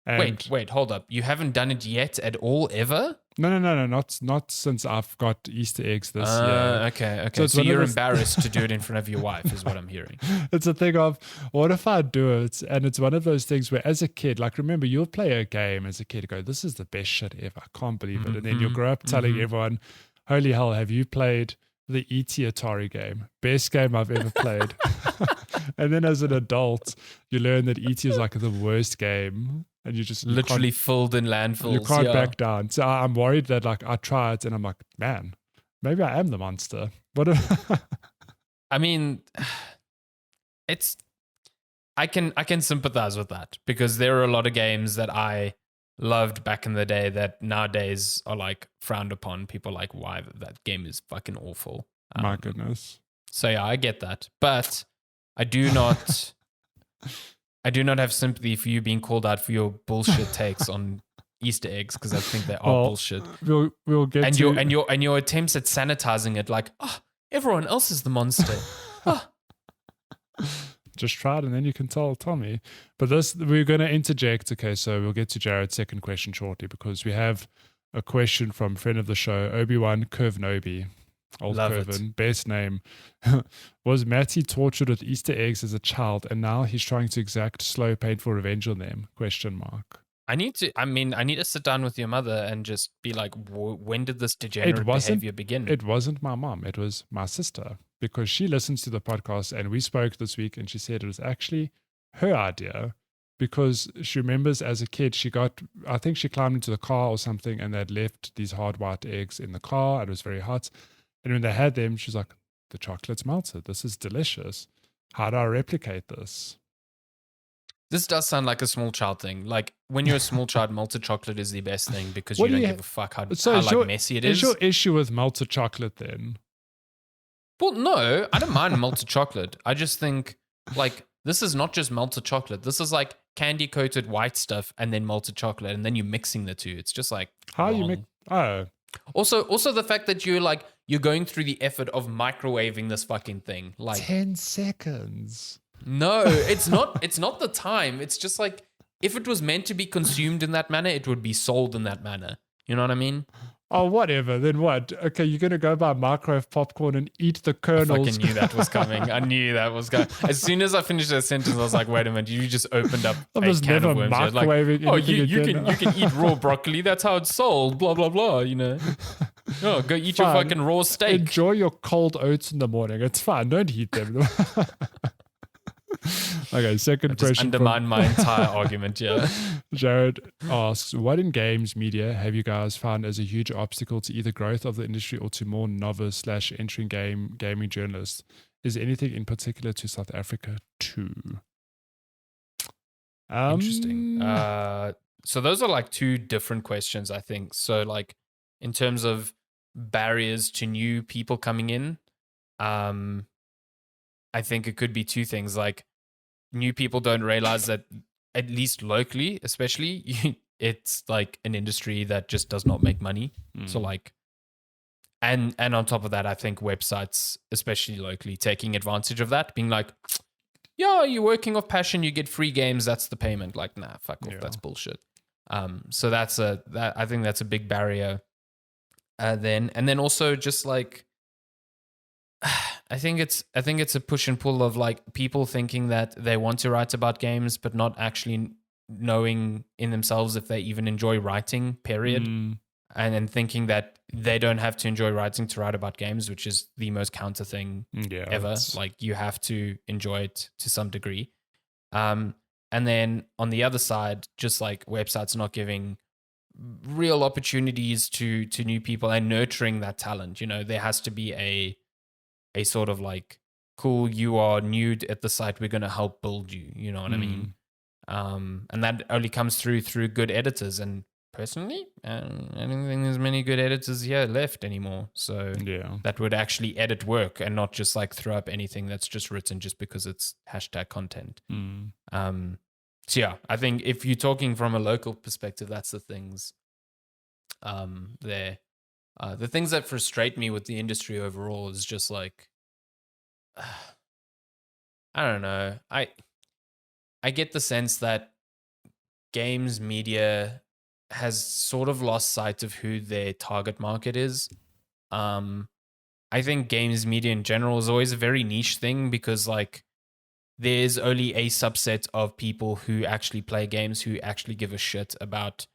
And wait, hold up. You haven't done it yet at all, ever? No, not since I've got Easter eggs this year. Okay. So you're embarrassed to do it in front of your wife, is what I'm hearing. It's a thing of, what if I do it? And it's one of those things where, as a kid, like, remember, you'll play a game as a kid and go, "This is the best shit ever. I can't believe it." And then you'll grow up telling everyone, "Holy hell, have you played the E.T. Atari game? Best game I've ever played." And then as an adult, you learn that E.T. is like the worst game. And you just literally filled in landfills. You can't back down. So I'm worried that, like, I try it and I'm like, man, maybe I am the monster. I mean, I can sympathize with that, because there are a lot of games that I loved back in the day that nowadays are like frowned upon. People are like, why that game is fucking awful. My goodness. So yeah, I get that, but I do not. I do not have sympathy for you being called out for your bullshit takes on Easter eggs, because I think they are bullshit. We'll get and your attempts at sanitizing it, like, everyone else is the monster. Just try it and then you can tell Tommy. But we're going to interject. Okay, so we'll get to Jared's second question shortly, because we have a question from friend of the show, Obi-Wan Curvenobi. Old Curvin, best name. Was Matty tortured with Easter eggs as a child, and now he's trying to exact slow, painful revenge on them? ? I need to sit down with your mother and just be like, when did this degenerate behavior begin? It wasn't my mom. It was my sister, because she listens to the podcast, and we spoke this week, and she said it was actually her idea, because she remembers as a kid, I think she climbed into the car or something, and they'd left these hard white eggs in the car, and it was very hot. And when they had them, she's like, "The chocolate's melted. This is delicious. How do I replicate this?" This does sound like a small child thing. Like, when you're a small child, melted chocolate is the best thing, because you don't give a fuck how messy it is. Is your issue with melted chocolate then? Well, no, I don't mind melted chocolate. I just think, like, this is not just melted chocolate. This is like candy coated white stuff and then melted chocolate, and then you're mixing the two. It's just like, how wrong. You mix? Oh. Also the fact that you're going through the effort of microwaving this fucking thing, like 10 seconds. No, it's not. It's not the time. It's just like, if it was meant to be consumed in that manner, it would be sold in that manner. You know what I mean? Oh, whatever. Then what? Okay, you're going to go buy microwave popcorn and eat the kernels. I fucking knew that was coming. I knew that was going. As soon as I finished that sentence, I was like, wait a minute, you just opened up a can of worms. Microwaving like, you can eat raw broccoli. That's how it's sold. Blah, blah, blah, you know. Oh, go eat your fucking raw steak. Enjoy your cold oats in the morning. It's fine. Don't heat them. Okay, second just question. Undermine my entire argument, yeah. Jared asks, what in games media have you guys found as a huge obstacle to either growth of the industry or to more novice/entering gaming journalists? Is there anything in particular to South Africa too? Interesting. So those are like two different questions, I think. So like in terms of barriers to new people coming in, I think it could be two things. Like new people don't realize that, at least locally, especially, it's like an industry that just does not make money. So like, and on top of that, I think websites, especially locally, taking advantage of that, being like, yeah, you're working off passion, you get free games, that's the payment. Like, nah, fuck off, that's bullshit. So I think that's a big barrier. And then also just like, I think it's a push and pull of like people thinking that they want to write about games, but not actually knowing in themselves if they even enjoy writing, period. And then thinking that they don't have to enjoy writing to write about games, which is the most counter thing ever. Like you have to enjoy it to some degree. And then on the other side, just like websites not giving real opportunities to new people and nurturing that talent. You know, there has to be a sort of like, cool, you are new at the site, we're going to help build you. You know what I mean? And that only comes through good editors. And personally, I don't think there's many good editors here left anymore. So that would actually edit work and not just like throw up anything that's just written just because it's hashtag content. So yeah, I think if you're talking from a local perspective, that's the things there. The things that frustrate me with the industry overall is just like, I don't know. I get the sense that games media has sort of lost sight of who their target market is. I think games media in general is always a very niche thing because like there's only a subset of people who actually play games who actually give a shit about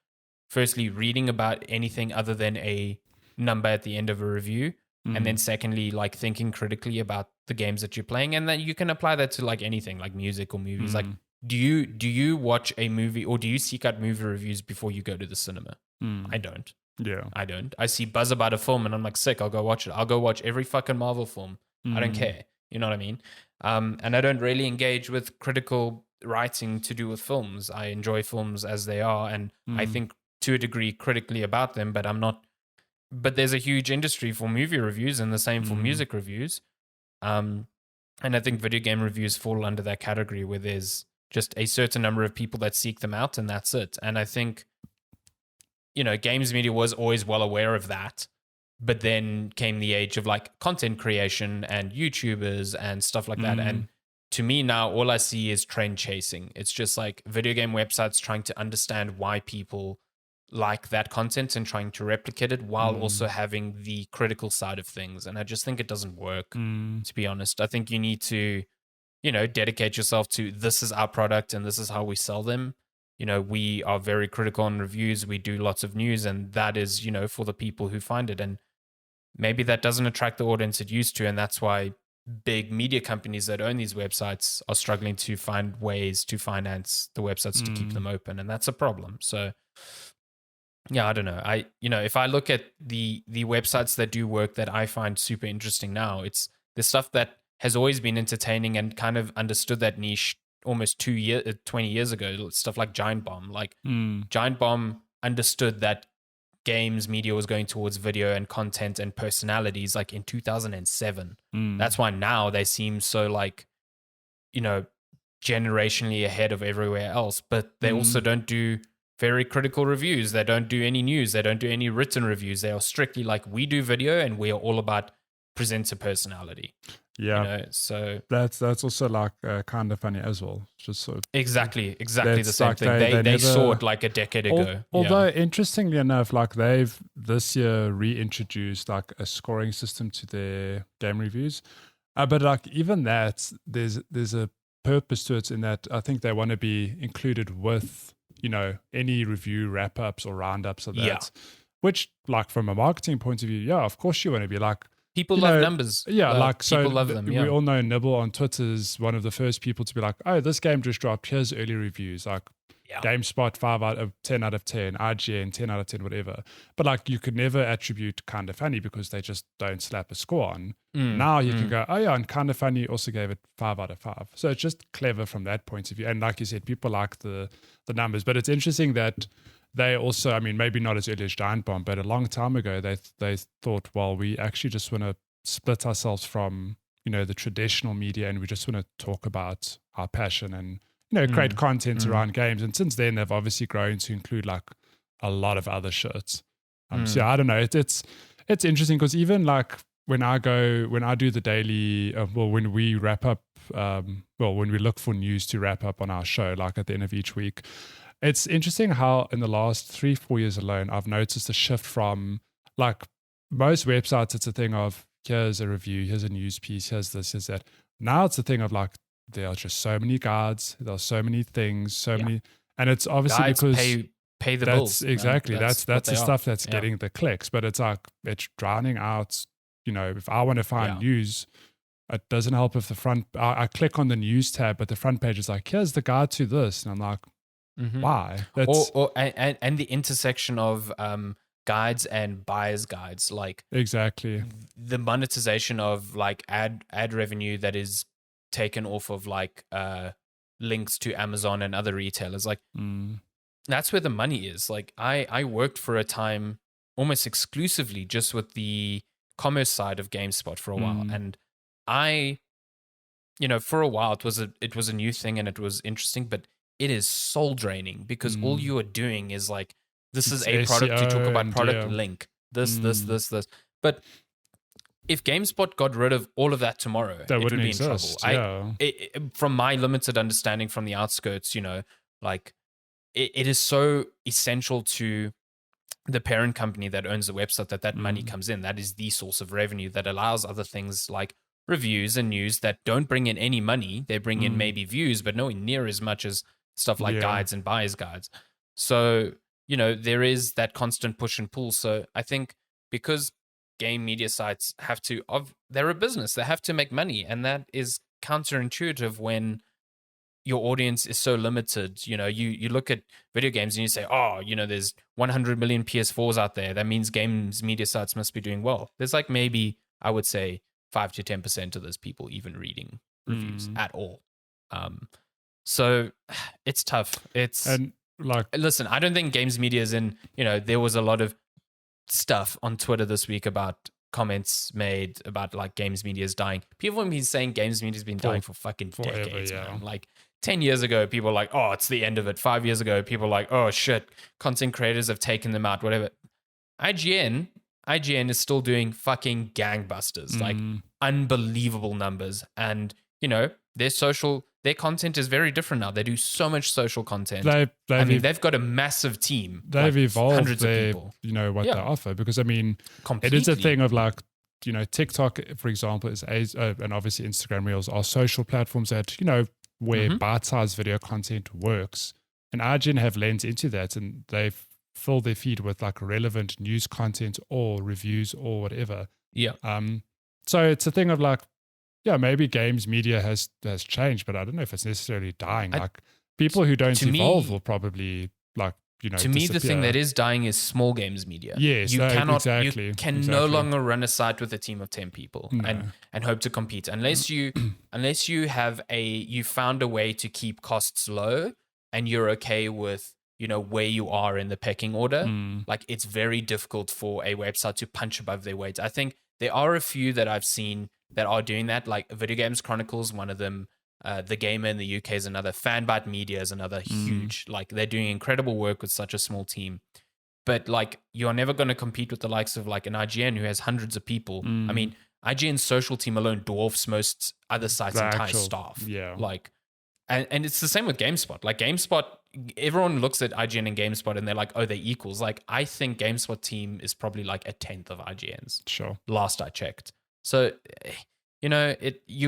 firstly reading about anything other than a number at the end of a review, and then secondly like thinking critically about the games that you're playing, and then you can apply that to like anything like music or movies. Like do you watch a movie or do you seek out movie reviews before you go to the cinema? I don't. I don't. I see buzz about a film and I'm like, sick, I'll go watch it. I'll go watch every fucking Marvel film. I don't care. You know what I mean? And I don't really engage with critical writing to do with films. I enjoy films as they are, and I think to a degree critically about them, but I'm not. But there's a huge industry for movie reviews and the same for music reviews. And I think video game reviews fall under that category where there's just a certain number of people that seek them out and that's it. And I think, you know, games media was always well aware of that. But then came the age of like content creation and YouTubers and stuff like that. And to me now, all I see is trend chasing. It's just like video game websites trying to understand why people like that content and trying to replicate it while also having the critical side of things. And I just think it doesn't work, to be honest. I think you need to, you know, dedicate yourself to this is our product and this is how we sell them. You know, we are very critical on reviews. We do lots of news, and that is, you know, for the people who find it. And maybe that doesn't attract the audience it used to. And that's why big media companies that own these websites are struggling to find ways to finance the websites to keep them open. And that's a problem. So yeah, I don't know. If I look at the websites that do work that I find super interesting now, it's the stuff that has always been entertaining and kind of understood that niche almost 20 years ago. Stuff like Giant Bomb. Like Giant Bomb understood that games media was going towards video and content and personalities like in 2007. That's why now they seem so like, you know, generationally ahead of everywhere else. But they also don't do very critical reviews. They don't do any news. They don't do any written reviews. They are strictly like, we do video and we are all about presenter personality. Yeah. You know, so that's also like kind of funny as well. Just so exactly the same like thing. They saw it like a decade ago. Although interestingly enough, like they've this year reintroduced like a scoring system to their game reviews. But like even that, there's a purpose to it in that I think they want to be included with, you know, any review wrap-ups or roundups of that. Which, like, from a marketing point of view, yeah, of course you want to be like, People love numbers. Yeah, like so people love them. Yeah. We all know Nibble on Twitter is one of the first people to be like, "Oh, this game just dropped. Here's early reviews." Like GameSpot 5 out of 10 out of 10, IGN 10 out of 10, whatever. But like you could never attribute Kinda Funny because they just don't slap a score on. Now you can go, "Oh yeah, and Kinda Funny also gave it 5 out of 5." So it's just clever from that point of view. And like you said, people like the numbers. But it's interesting that they also, I mean, maybe not as early as Giant Bomb, but a long time ago, they thought, well, we actually just want to split ourselves from, the traditional media, and we just want to talk about our passion and, create content around games. And since then, they've obviously grown to include like a lot of other shit. So I don't know. It's interesting because even like when I do the daily, when we wrap up, when we look for news to wrap up on our show, like at the end of each week, it's interesting how in the last 3-4 years alone, I've noticed a shift from like most websites, it's a thing of here's a review, here's a news piece, here's this, here's that. Now it's a thing of like, there are just so many guides, there are so many things, many, and it's obviously guides because pay the bills. Exactly. That's the stuff that's getting the clicks, but it's like, it's drowning out, if I want to find news, it doesn't help if the front, I click on the news tab, but the front page is like, here's the guide to this. And I'm like, why? And the intersection of guides and buyer's guides, like exactly the monetization of like ad revenue that is taken off of like links to Amazon and other retailers. Like that's where the money is. Like I worked for a time almost exclusively just with the commerce side of GameSpot for a while, and for a while it was a new thing and it was interesting, but it is soul draining because all you are doing is like, this is a product, you talk about product link, this. But if GameSpot got rid of all of that tomorrow, it would be in trouble. From my limited understanding from the outskirts, like it is so essential to the parent company that owns the website that money comes in. That is the source of revenue that allows other things like reviews and news that don't bring in any money. They bring in maybe views, but nowhere near as much as stuff like guides and buyer's guides. So, there is that constant push and pull. So I think because game media sites they're a business, they have to make money. And that is counterintuitive when your audience is so limited. You look at video games and you say, there's 100 million PS4s out there. That means games media sites must be doing well. There's like maybe, I would say, 5 to 10% of those people even reading reviews at all. So it's tough. Listen, I don't think games media is in, there was a lot of stuff on Twitter this week about comments made about like games media is dying. People have been saying games media has been dying for fucking decades, man. Like 10 years ago, people were like, oh, it's the end of it. 5 years ago, people were like, oh shit, content creators have taken them out, whatever. IGN is still doing fucking gangbusters, like unbelievable numbers. And, their content is very different now. They do so much social content. They've got a massive team. They've evolved hundreds of people. What they offer. Because, Completely. It is a thing of like, TikTok, for example, and obviously Instagram Reels are social platforms that, where bite-sized video content works. And IGN have lent into that, and they've filled their feed with like relevant news content or reviews or whatever. Yeah. So it's a thing of like, maybe games media has changed, but I don't know if it's necessarily dying. Like people who don't evolve will probably like, to me, the thing that is dying is small games media. Yes, you exactly. No longer run a site with a team of 10 people and hope to compete unless you you found a way to keep costs low and you're okay with where you are in the pecking order. Like it's very difficult for a website to punch above their weight. I think there are a few that I've seen that are doing that, like Video Games Chronicles, one of them. The Gamer in the UK is another. Fanbyte Media is another huge. Like they're doing incredible work with such a small team. But like you're never going to compete with the likes of like an IGN who has hundreds of people. I mean, IGN's social team alone dwarfs most other sites' entire staff. Yeah. Like, and it's the same with GameSpot. Like GameSpot, everyone looks at IGN and GameSpot and they're like, oh, they're equals. Like I think GameSpot team is probably like a 10th of IGN's. Sure. Last I checked. So, you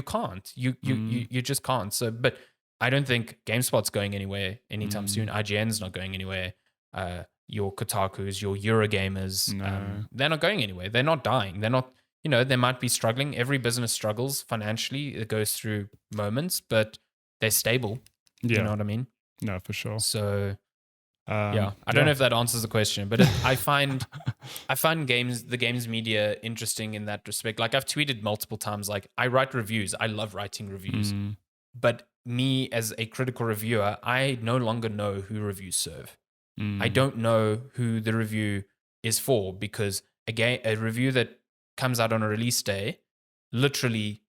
can't. You just can't. So, but I don't think GameSpot's going anywhere anytime soon. IGN's not going anywhere. Your Kotakus, your Eurogamers, they're not going anywhere. They're not dying. They're not. they might be struggling. Every business struggles financially. It goes through moments, but they're stable. Yeah. You know what I mean? No, for sure. So, I don't know if that answers the question, but I find the games media interesting in that respect. Like I've tweeted multiple times, like I write reviews. I love writing reviews. But me as a critical reviewer, I no longer know who reviews serve. I don't know who the review is for, because again, a review that comes out on a release day, literally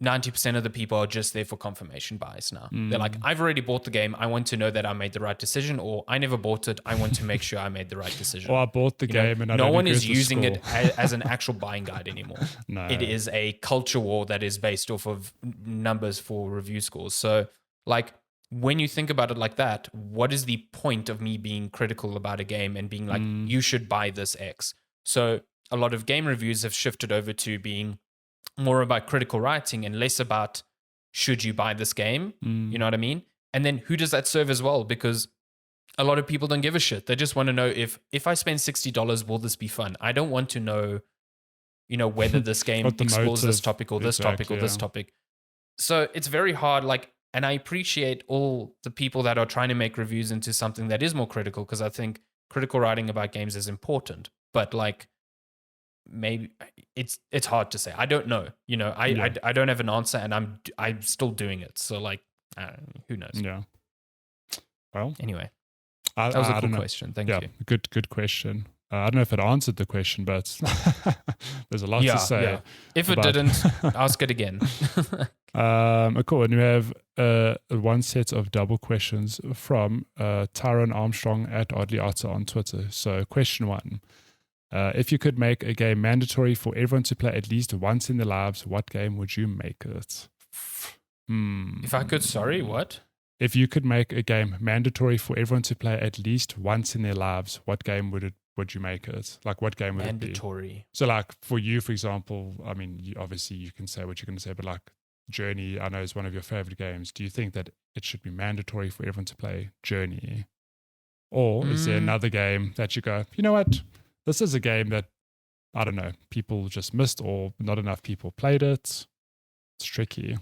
90% of the people are just there for confirmation bias now. They're like, I've already bought the game. I want to know that I made the right decision, or I never bought it. I want to make sure I made the right decision. Or I bought the game and I don't no one agree is with the using score. it as an actual buying guide anymore. No. It is a culture war that is based off of numbers for review scores. So like when you think about it like that, what is the point of me being critical about a game and being like, you should buy this X? So a lot of game reviews have shifted over to being more about critical writing and less about should you buy this game? You know what I mean? And then who does that serve as well? Because a lot of people don't give a shit. They just want to know if I spend $60, will this be fun? I don't want to know, whether this game explores this topic or this topic or this topic. So it's very hard. Like, and I appreciate all the people that are trying to make reviews into something that is more critical, because I think critical writing about games is important. But like, maybe it's hard to say. I don't know. I don't have an answer, and I'm still doing it. So like, I don't know, who knows? Yeah. Well, anyway, that was a cool question. Thank you. Good question. I don't know if it answered the question, but there's a lot to say. Yeah. If it didn't, ask it again. Cool. And we have one set of double questions from Tyrone Armstrong at Oddly Otter on Twitter. So question 1. If you could make a game mandatory for everyone to play at least once in their lives, what game would you make it? If I could, sorry, what? If you could make a game mandatory for everyone to play at least once in their lives, what game would you make it? Like, what game would it be? Mandatory. So, like, for you, for example, I mean, obviously you can say what you're going to say, but like Journey, I know is one of your favorite games. Do you think that it should be mandatory for everyone to play Journey? Or is there another game that you go, you know what? This is a game that, I don't know, people just missed or not enough people played it. It's tricky.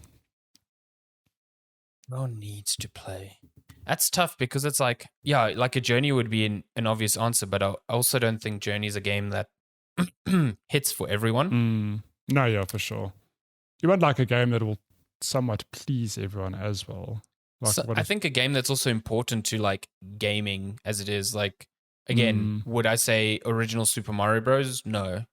No one needs to play. That's tough because it's like, like a Journey would be an obvious answer, but I also don't think Journey is a game that hits for everyone. No, yeah, for sure. You want like a game that will somewhat please everyone as well. Like, so I think a game that's also important to like gaming as it is, like, again, would I say original Super Mario Bros? No,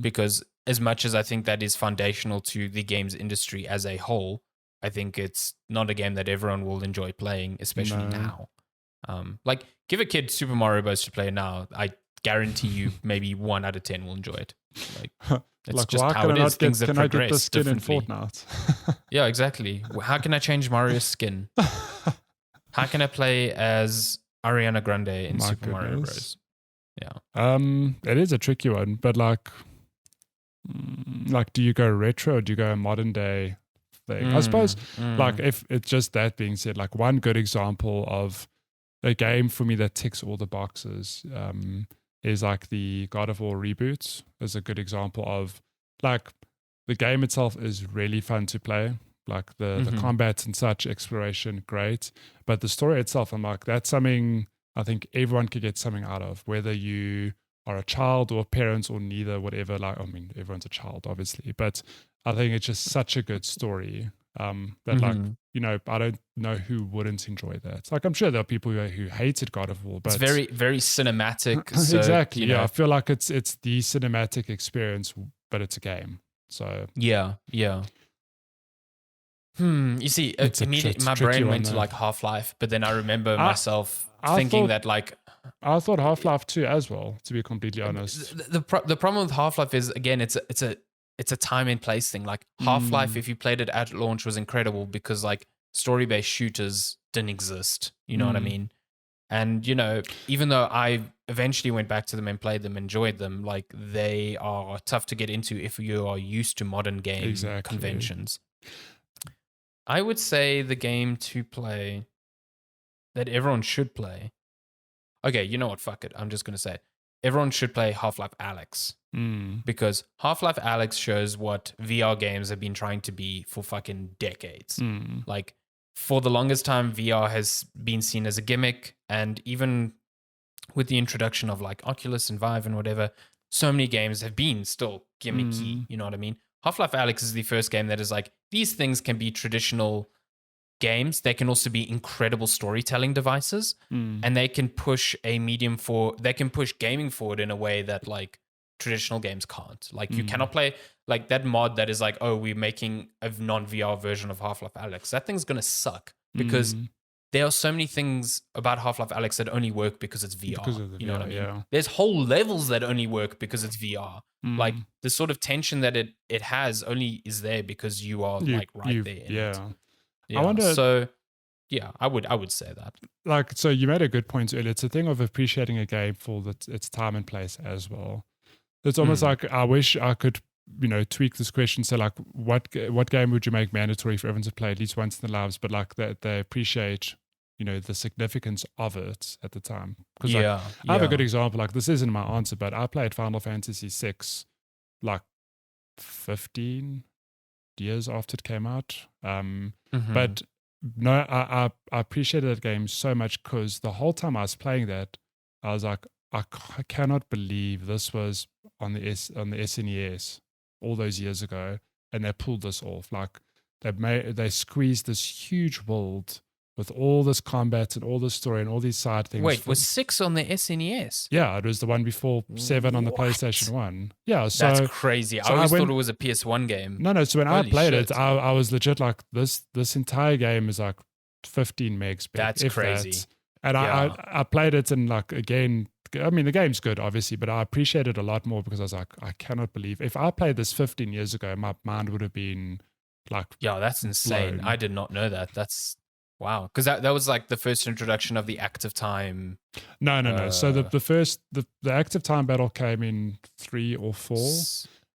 because as much as I think that is foundational to the games industry as a whole, I think it's not a game that everyone will enjoy playing, especially now. Like, give a kid Super Mario Bros. To play now, I guarantee you maybe 1 out of 10 will enjoy it. Like, it's like, just how it is. Things that progress I get the skin in differently. Fortnite? Yeah, exactly. How can I change Mario's skin? How can I play as Ariana Grande in Super Mario Bros? Yeah. It is a tricky one, but like, do you go retro or do you go modern day thing? I suppose, like, if it's just that being said, like one good example of a game for me that ticks all the boxes is like the God of War reboots is a good example of, like, the game itself is really fun to play. Like the combat and such, exploration, great. But the story itself, I'm like, that's something I think everyone could get something out of, whether you are a child or parents or neither, whatever. Like, I mean, everyone's a child, obviously, but I think it's just such a good story that, like, I don't know who wouldn't enjoy that. Like, I'm sure there are people who hated God of War, but it's very, very cinematic. So, exactly. Yeah, I feel like it's the cinematic experience, but it's a game. So yeah. You see, immediately my brain went to like Half-Life, but then I remember myself thinking that, like, I thought Half-Life 2 as well, to be completely honest. The problem with Half-Life is, again, it's a time and place thing. Like, Half-Life, if you played it at launch, was incredible because, like, story-based shooters didn't exist. You know what I mean? And, even though I eventually went back to them and played them, enjoyed them, like, they are tough to get into if you are used to modern game conventions. I would say the game to play that everyone should play. Okay, you know what? Fuck it. I'm just going to say it. Everyone should play Half-Life Alyx. Because Half-Life Alyx shows what VR games have been trying to be for fucking decades. Like, for the longest time, VR has been seen as a gimmick, and even with the introduction of like Oculus and Vive and whatever, so many games have been still gimmicky. You know what I mean? Half-Life Alyx is the first game that is like, these things can be traditional games. They can also be incredible storytelling devices, and they can push they can push gaming forward in a way that like traditional games can't. Like, you cannot play like that mod that is like, oh, we're making a non-VR version of Half-Life Alyx. That thing's gonna suck because there are so many things about Half-Life Alyx that only work because it's VR. Because of the you know VR, what I mean? yeah. There's whole levels that only work because it's VR. Like, the sort of tension that it has only is there because you are like right there. Yeah. Yeah. I wonder. So, yeah, I would say that. Like, so you made a good point earlier. It's a thing of appreciating a game for its time and place as well. It's almost like, I wish I could, tweak this question. So, like, what game would you make mandatory for everyone to play at least once in their lives? But like they appreciate, the significance of it at the time. Because I have a good example. Like, this isn't my answer, but I played Final Fantasy VI like 15 years after it came out. But no, I appreciated that game so much because the whole time I was playing that, I was like, I cannot believe this was on the SNES all those years ago, and they pulled this off. Like, they squeezed this huge world with all this combat and all this story and all these side things. Wait, was 6 on the SNES? Yeah, it was the one before 7 on the PlayStation 1. Yeah, so that's crazy. I always thought it was a PS1 game. No. So when I played it, I was legit like, this entire game is like 15 megs big. That's crazy. And I played it, and like, again, I mean, the game's good, obviously, but I appreciate it a lot more because I was like, I cannot believe if I played this 15 years ago, my mind would have been like, yeah, that's insane. blown. I did not know that. That's wow, because that was like the first introduction of the active time. No. So the active time battle came in 3 or 4,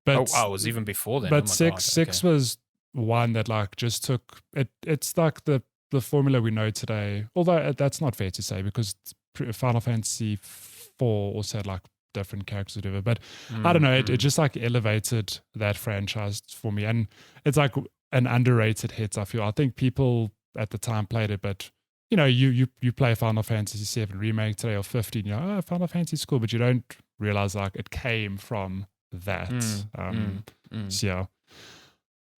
but it was even before then. But six was one that like just took it. It's like the formula we know today. Although that's not fair to say because Final Fantasy 4 also had like different characters or whatever. But I don't know. It just like elevated that franchise for me, and it's like an underrated hit. I feel. I think people at the time played it, but you play Final Fantasy 7 remake today or 15, Final Fantasy is cool, but you don't realize like it came from that. So yeah.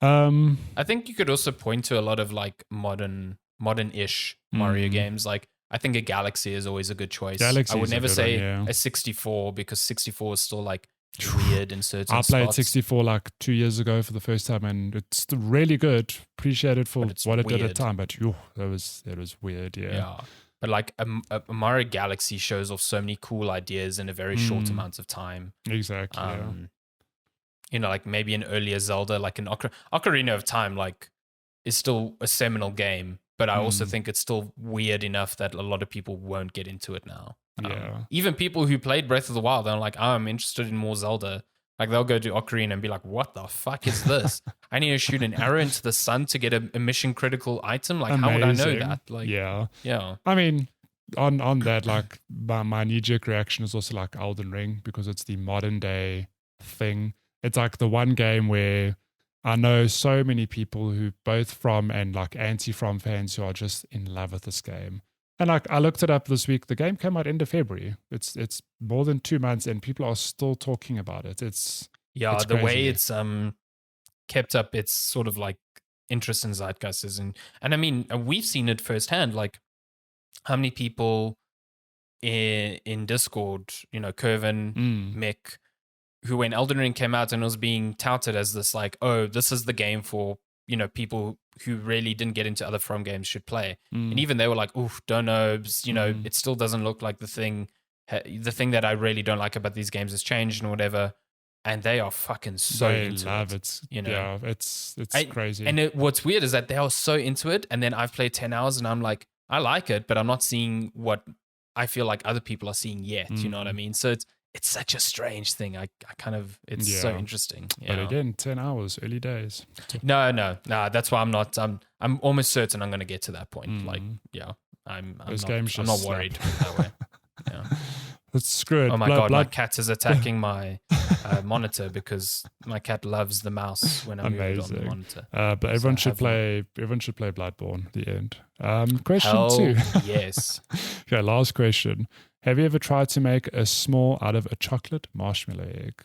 I think you could also point to a lot of like modern-ish Mario games. Like, I think a Galaxy is always a good choice. Galaxy I would never say a 64 because 64 is still like weird in certain spots. I played 64 like 2 years ago for the first time, and it's really good. Appreciate it for what it did at the time, but that was weird. Yeah. But like a Mario Galaxy shows off so many cool ideas in a very short amount of time. Exactly. Like maybe an earlier Zelda, like an Ocarina of Time, like is still a seminal game, but I also think it's still weird enough that a lot of people won't get into it now. Even people who played Breath of the Wild, they're like, I'm interested in more Zelda. Like, they'll go to Ocarina and be like, what the fuck is this? I need to shoot an arrow into the sun to get a mission critical item? Like, how would I know that? Like, yeah. I mean, on that, like, my knee-jerk reaction is also like Elden Ring because it's the modern day thing. It's like the one game where I know so many people who both from and like anti-from fans who are just in love with this game. And like I looked it up this week, the game came out end of February. It's more than 2 months and people are still talking about it. It's the way it's kept up its sort of like interest in zeitgeist is, and I mean we've seen it firsthand. Like how many people in Discord, Kervin, Mick, who when Elden Ring came out and was being touted as this like, oh, this is the game for people who really didn't get into other From games should play. And even they were like, oof, don't know, it still doesn't look like the thing that I really don't like about these games has changed and whatever. And they are fucking so into love it. Yeah, it's crazy. And what's weird is that they are so into it. And then I've played 10 hours and I'm like, I like it, but I'm not seeing what I feel like other people are seeing yet. You know what I mean? So it's such a strange thing. It's so interesting. But again, 10 hours, early days. No. That's why I'm not. I'm almost certain I'm going to get to that point. Like, yeah, I'm not worried that way. Yeah. screw it. Oh my God, my cat is attacking my monitor because my cat loves the mouse when I move it on the monitor. But everyone should play Bloodborne, the end. Question 2. Yes. Okay, last question. Have you ever tried to make a s'more out of a chocolate marshmallow egg?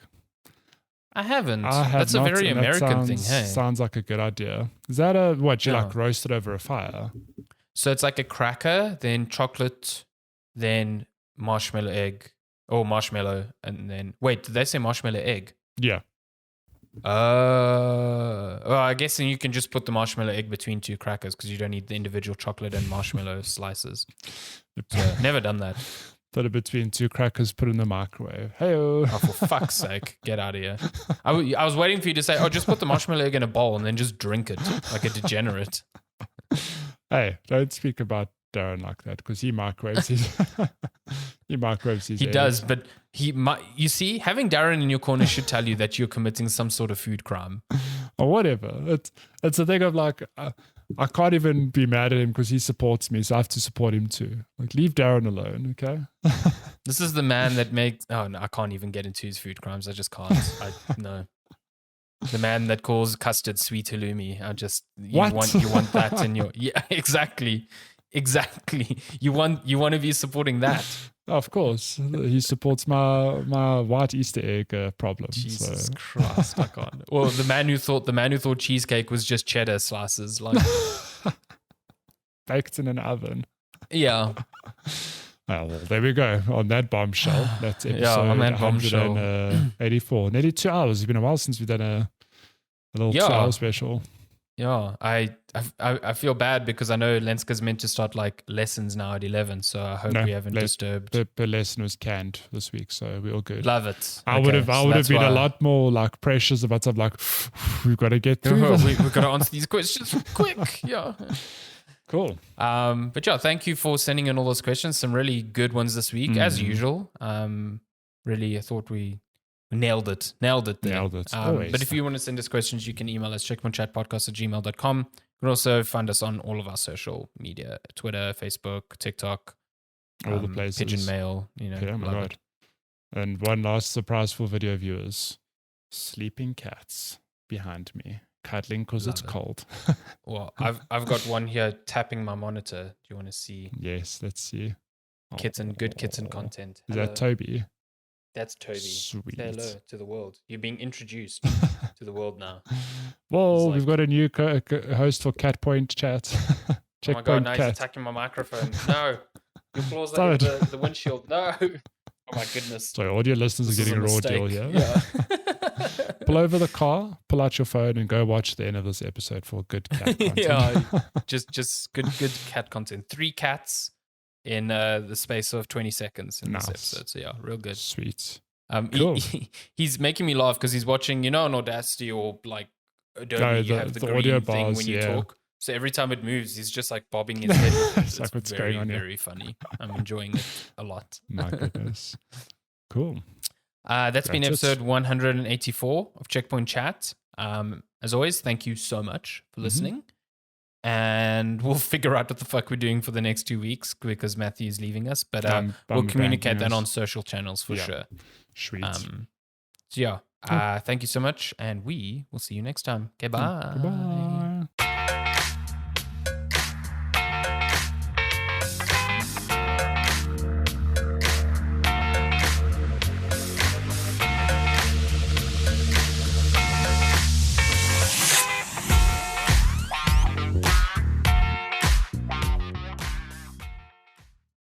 I haven't. That's a very American thing, hey? Sounds like a good idea. Is that like roast it over a fire? So it's like a cracker, then chocolate, then marshmallow egg, or marshmallow, and then... Wait, did they say marshmallow egg? Yeah. Well, I guess then you can just put the marshmallow egg between 2 crackers because you don't need the individual chocolate and marshmallow slices. So, never done that. Put it between 2 crackers, put it in the microwave. Hey-oh. Oh, for fuck's sake, get out of here. I was waiting for you to say, just put the marshmallow egg in a bowl and then just drink it like a degenerate. Hey, don't speak about Darren like that because he microwaves his He does, but you see, having Darren in your corner should tell you that you're committing some sort of food crime. Or whatever. It's a thing of like... I can't even be mad at him because he supports me, so I have to support him too. Like, leave Darren alone, okay? This is the man that makes... Oh, no, I can't even get into his food crimes. I just can't. No. The man that calls custard sweet halloumi. You want that in your... Yeah, exactly. You want to be supporting that. Of course. He supports my white Easter egg problem. Jesus Christ, I can't. Well, the man who thought cheesecake was just cheddar slices, like baked in an oven. Yeah. Well, there we go. On that bombshell. That's episode on that bombshell. 184. Nearly 2 hours. It's been a while since we've done a little 2-hour special. Yeah, I feel bad because I know Lenska's meant to start like lessons now at 11, so I hope we haven't disturbed. The lesson was canned this week, so we're all good. Love it. I would have been a lot more like precious about stuff like we've got to get through. We've got to answer these questions quick. Yeah. Cool. But yeah, thank you for sending in all those questions. Some really good ones this week, as usual. Really, I thought we nailed it there. But if you want to send us questions, you can email us checkpointchatpodcast@gmail.com. You can also find us on all of our social media: Twitter, Facebook, TikTok, all the places. Pigeon Mail. Love it. And one last surprise for video viewers: sleeping cats behind me, cuddling because it's cold. Well, I've got one here tapping my monitor. Do you want to see? Yes, let's see. Good kitten content. Is that Toby? That's Toby. Sweet. Say hello to the world. You're being introduced to the world now. Whoa, we've got a new host for Cat Point Chat. Oh my God, now he's attacking my microphone. No. Your claws like the windshield. No. Oh my goodness. So audio listeners are getting a raw deal here. Yeah. Pull over the car, pull out your phone and go watch the end of this episode for good cat content. Yeah, just good cat content. 3 cats in the space of 20 seconds in this episode. So yeah, real good. Sweet. Cool. He's making me laugh because he's watching, on Audacity or like Adobe, you have the green audio thing bars, when you talk. So every time it moves, he's just like bobbing his head. It's like what's very, going on very funny. I'm enjoying it a lot. My goodness. Cool. That's been episode 184 of Checkpoint Chat. As always, thank you so much for listening. And we'll figure out what the fuck we're doing for the next 2 weeks because Matthew is leaving us. But we'll communicate that on social channels for sure. Sweet. So yeah, thank you so much. And we will see you next time. Okay, bye. Goodbye.